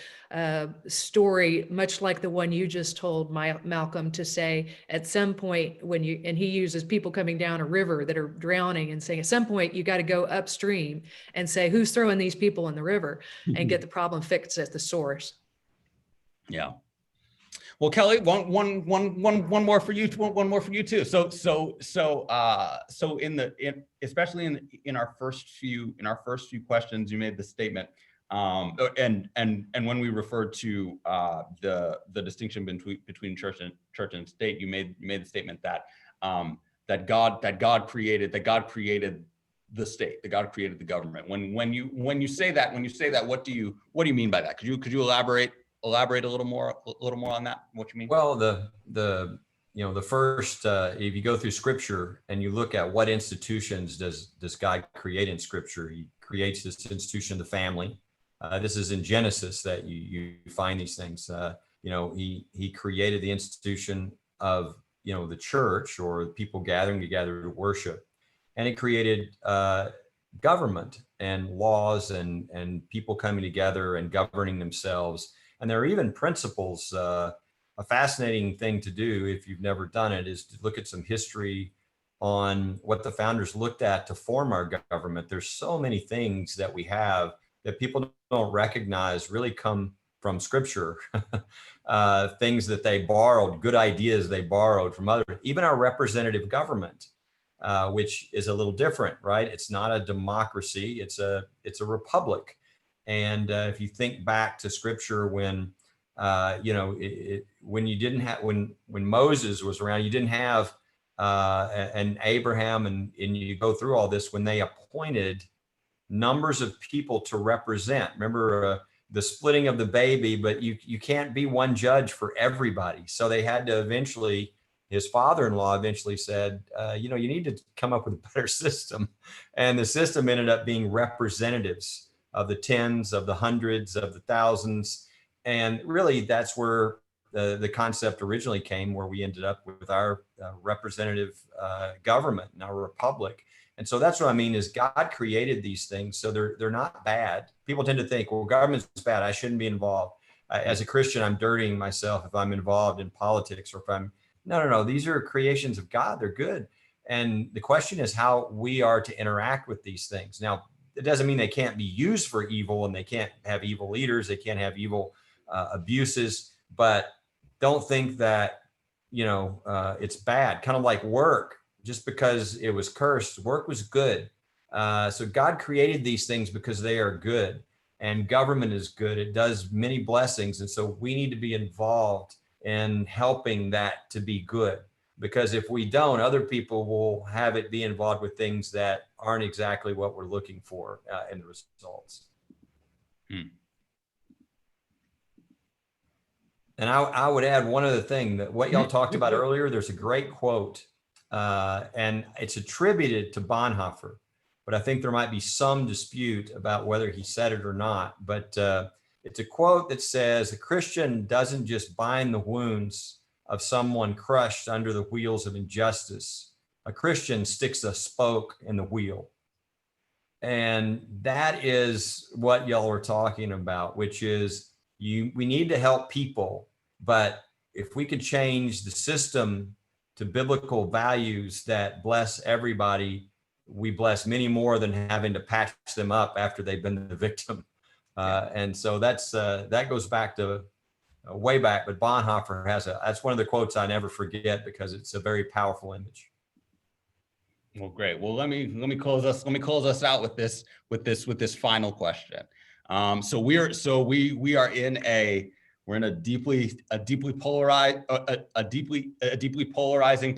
story, much like the one you just told, Malcolm, to say at some point and he uses people coming down a river that are drowning and saying, at some point you got to go upstream and say, who's throwing these people in the river, and get the problem fixed at the source. Yeah. Well, Kelly, one more for you. One more for you too. So especially in our first few questions, you made the statement, and when we referred to the distinction between church and state, you made the statement that God created the state, that God created the government. When you say that, what do you mean by that? Could you elaborate a little more on that, what you mean? Well, the first, if you go through scripture and you look at what institutions does God create in scripture, he creates this institution, the family. This is in Genesis that you find these things. He created the institution of, the church, or people gathering together to worship. And he created government and laws and people coming together and governing themselves. And there are even principles. A fascinating thing to do, if you've never done it, is to look at some history on what the founders looked at to form our government. There's so many things that we have that people don't recognize really come from scripture. Things that they borrowed, good ideas they borrowed from others, even our representative government, which is a little different, right? It's not a democracy, it's a republic. And if you think back to scripture, when when you didn't have, when Moses was around, you didn't have and Abraham, and you go through all this, when they appointed numbers of people to represent. Remember the splitting of the baby, but you can't be one judge for everybody. So they had to eventually, his father-in-law eventually said, you need to come up with a better system. And the system ended up being representatives of the tens, of the hundreds, of the thousands. And really that's where the concept originally came, where we ended up with our representative government and our republic. And so that's what I mean is God created these things. So they're not bad. People tend to think, well, government's bad, I shouldn't be involved. As a Christian, I'm dirtying myself if I'm involved in politics, or if I'm, no. These are creations of God. They're good. And the question is how we are to interact with these things. Now, it doesn't mean they can't be used for evil, and they can't have evil leaders. They can't have evil abuses, but don't think that, it's bad. Kind of like work. Just because it was cursed, work was good. So God created these things because they are good, and government is good. It does many blessings. And so we need to be involved in helping that to be good, because if we don't, other people will have it be involved with things that aren't exactly what we're looking for in the results. And I would add one other thing, that what y'all talked about earlier, there's a great quote, and it's attributed to Bonhoeffer, but I think there might be some dispute about whether he said it or not. But it's a quote that says, a Christian doesn't just bind the wounds of someone crushed under the wheels of injustice. A Christian sticks a spoke in the wheel. And that is what y'all are talking about, which is we need to help people, but if we could change the system to biblical values that bless everybody, we bless many more than having to patch them up after they've been the victim. And so that goes back to way back, but Bonhoeffer that's one of the quotes I never forget, because it's a very powerful image. Well, great. Well, let me close us out with this final question. So we're in a deeply polarizing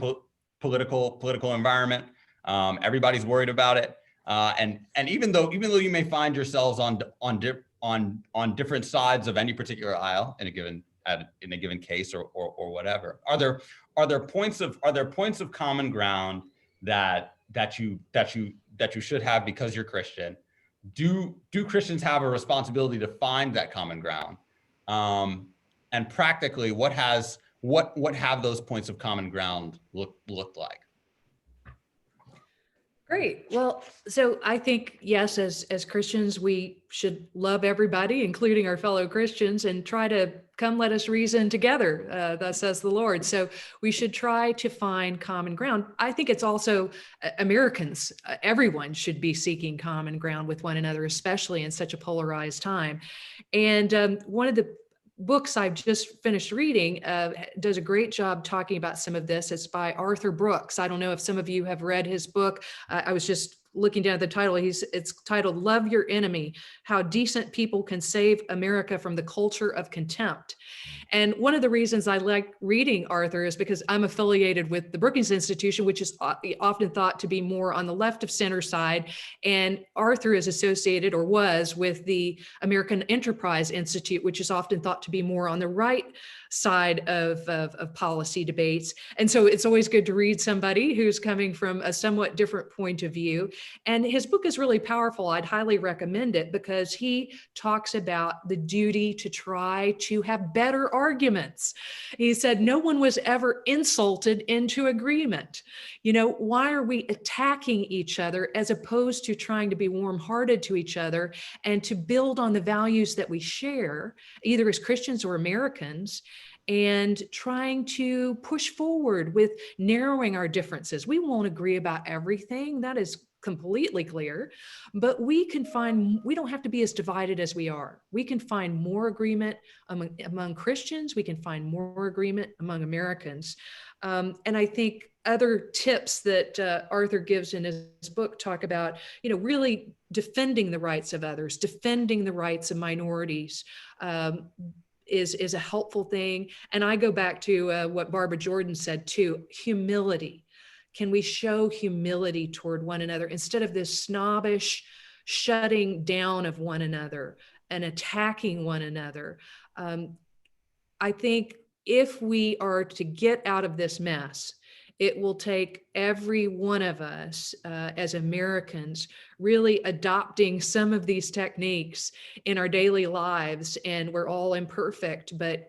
political environment. Everybody's worried about it, and even though you may find yourselves on different sides of any particular aisle in a given case or whatever, are there points of common ground that you should have because you're Christian? Do Christians have a responsibility to find that common ground? And practically, what have those points of common ground looked like? Great. Well, so I think, yes, as Christians, we should love everybody, including our fellow Christians, and try to come, let us reason together, thus says the Lord. So we should try to find common ground. I think it's also Americans, everyone should be seeking common ground with one another, especially in such a polarized time. And one of the books I've just finished reading does a great job talking about some of this. It's by Arthur Brooks. I don't know if some of you have read his book. I was just looking down at the title. It's titled "Love Your Enemy: How Decent People Can Save America from the Culture of Contempt." And one of the reasons I like reading Arthur is because I'm affiliated with the Brookings Institution, which is often thought to be more on the left of center side. And Arthur is associated, or was, with the American Enterprise Institute, which is often thought to be more on the right side of policy debates. And so it's always good to read somebody who's coming from a somewhat different point of view. And his book is really powerful. I'd highly recommend it because he talks about the duty to try to have better arguments. He said, no one was ever insulted into agreement. You know, why are we attacking each other as opposed to trying to be warm-hearted to each other and to build on the values that we share, either as Christians or Americans, and trying to push forward with narrowing our differences. We won't agree about everything. That is completely clear, but we don't have to be as divided as we are. We can find more agreement among Christians. We can find more agreement among Americans. And I think other tips that Arthur gives in his book talk about, you know, really defending the rights of others, defending the rights of minorities, is a helpful thing. And I go back to what Barbara Jordan said too, humility. Can we show humility toward one another instead of this snobbish shutting down of one another and attacking one another? I think if we are to get out of this mess, it will take every one of us as Americans really adopting some of these techniques in our daily lives. And we're all imperfect, but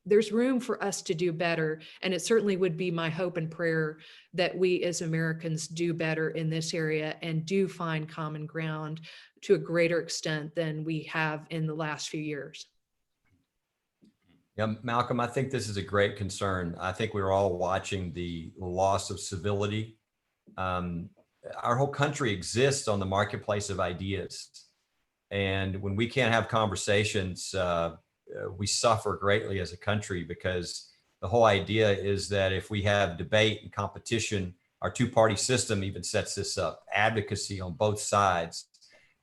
there's room for us to do better. And it certainly would be my hope and prayer that we as Americans do better in this area and do find common ground to a greater extent than we have in the last few years. Yeah, Malcolm, I think this is a great concern. I think we're all watching the loss of civility. Our whole country exists on the marketplace of ideas. And when we can't have conversations, we suffer greatly as a country, because the whole idea is that if we have debate and competition, our two-party system even sets this up, advocacy on both sides,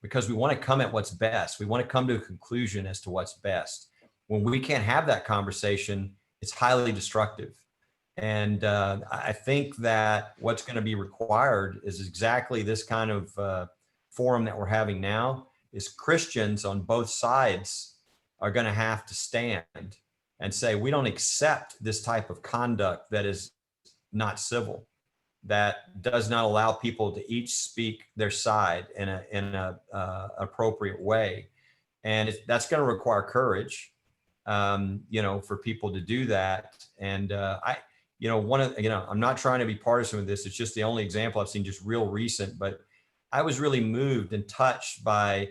because we want to come at what's best. We want to come to a conclusion as to what's best. When we can't have that conversation, it's highly destructive. And I think that what's going to be required is exactly this kind of forum that we're having now. Is Christians on both sides are going to have to stand and say, we don't accept this type of conduct that is not civil, that does not allow people to each speak their side in a appropriate way. And that's going to require courage. For people to do that. And I'm not trying to be partisan with this. It's just the only example I've seen, just real recent, but I was really moved and touched by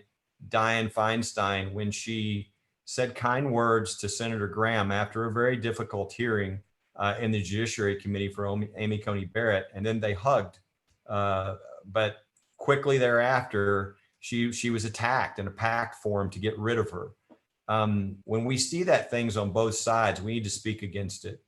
Dianne Feinstein when she said kind words to Senator Graham after a very difficult hearing in the Judiciary Committee for Amy Coney Barrett. And then they hugged. But quickly thereafter, she was attacked in a PAC forum to get rid of her. When we see that things on both sides, we need to speak against it.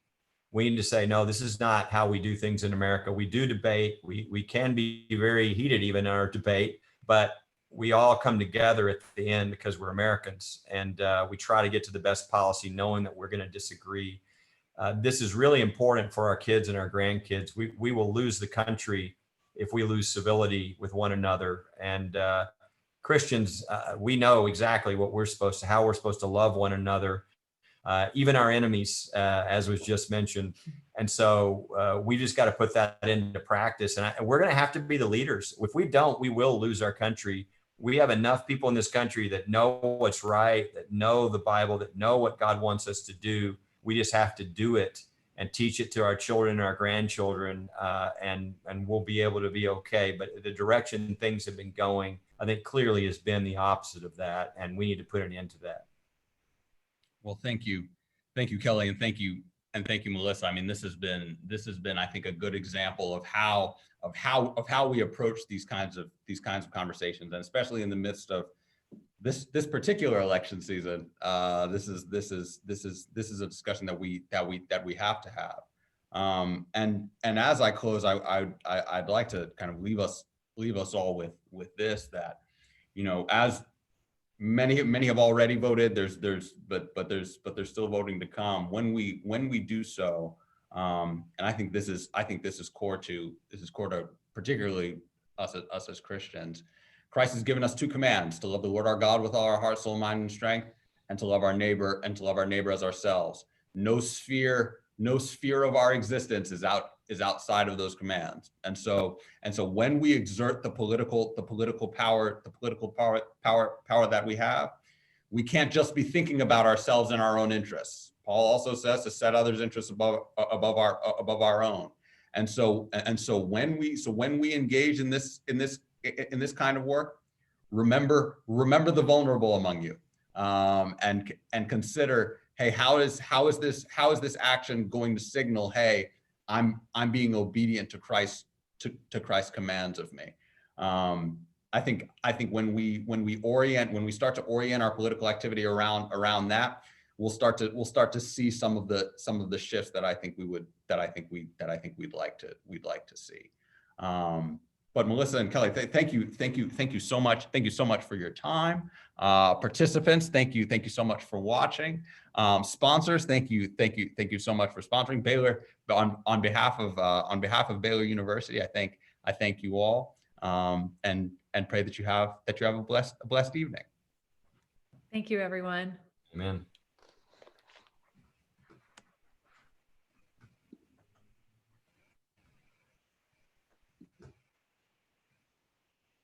We need to say, no, this is not how we do things in America. We do debate. We can be very heated even in our debate, but we all come together at the end because we're Americans, and we try to get to the best policy knowing that we're going to disagree. This is really important for our kids and our grandkids. We will lose the country if we lose civility with one another. And Christians, we know exactly how we're supposed to love one another, even our enemies, as was just mentioned. And so we just got to put that into practice. And we're going to have to be the leaders. If we don't, we will lose our country. We have enough people in this country that know what's right, that know the Bible, that know what God wants us to do. We just have to do it and teach it to our children and our grandchildren, and we'll be able to be okay. But the direction things have been going, I think, clearly has been the opposite of that, and we need to put an end to that. Well, thank you, Kelly, and thank you, Melissa. I mean, this has been, I think, a good example of how we approach these kinds of conversations, and especially in the midst of this particular election season. This is a discussion that we have to have. And as I close, I'd like to kind of leave us all with this, that, as many have already voted, but there's still voting to come. When we do so, and I think this is core to particularly us as Christians. Christ has given us two commands: to love the Lord our God with all our heart, soul, mind, and strength, and to love our neighbor as ourselves. No sphere of our existence is outside of those commands. And so when we exert the political power that we have, we can't just be thinking about ourselves and our own interests. Paul also says to set others' interests above our own. And so when we engage in this kind of work, remember the vulnerable among you, and consider, hey, how is this action going to signal, hey, I'm being obedient to Christ's commands of me. I think when we start to orient our political activity around that, we'll start to see some of the shifts that I think we'd like to see. But Melissa and Kelly, thank you so much. Thank you so much for your time. Participants, thank you so much for watching. Sponsors, thank you so much for sponsoring. Baylor, on behalf of Baylor University, I thank you all, and pray that you have a blessed evening. Thank you, everyone. Amen.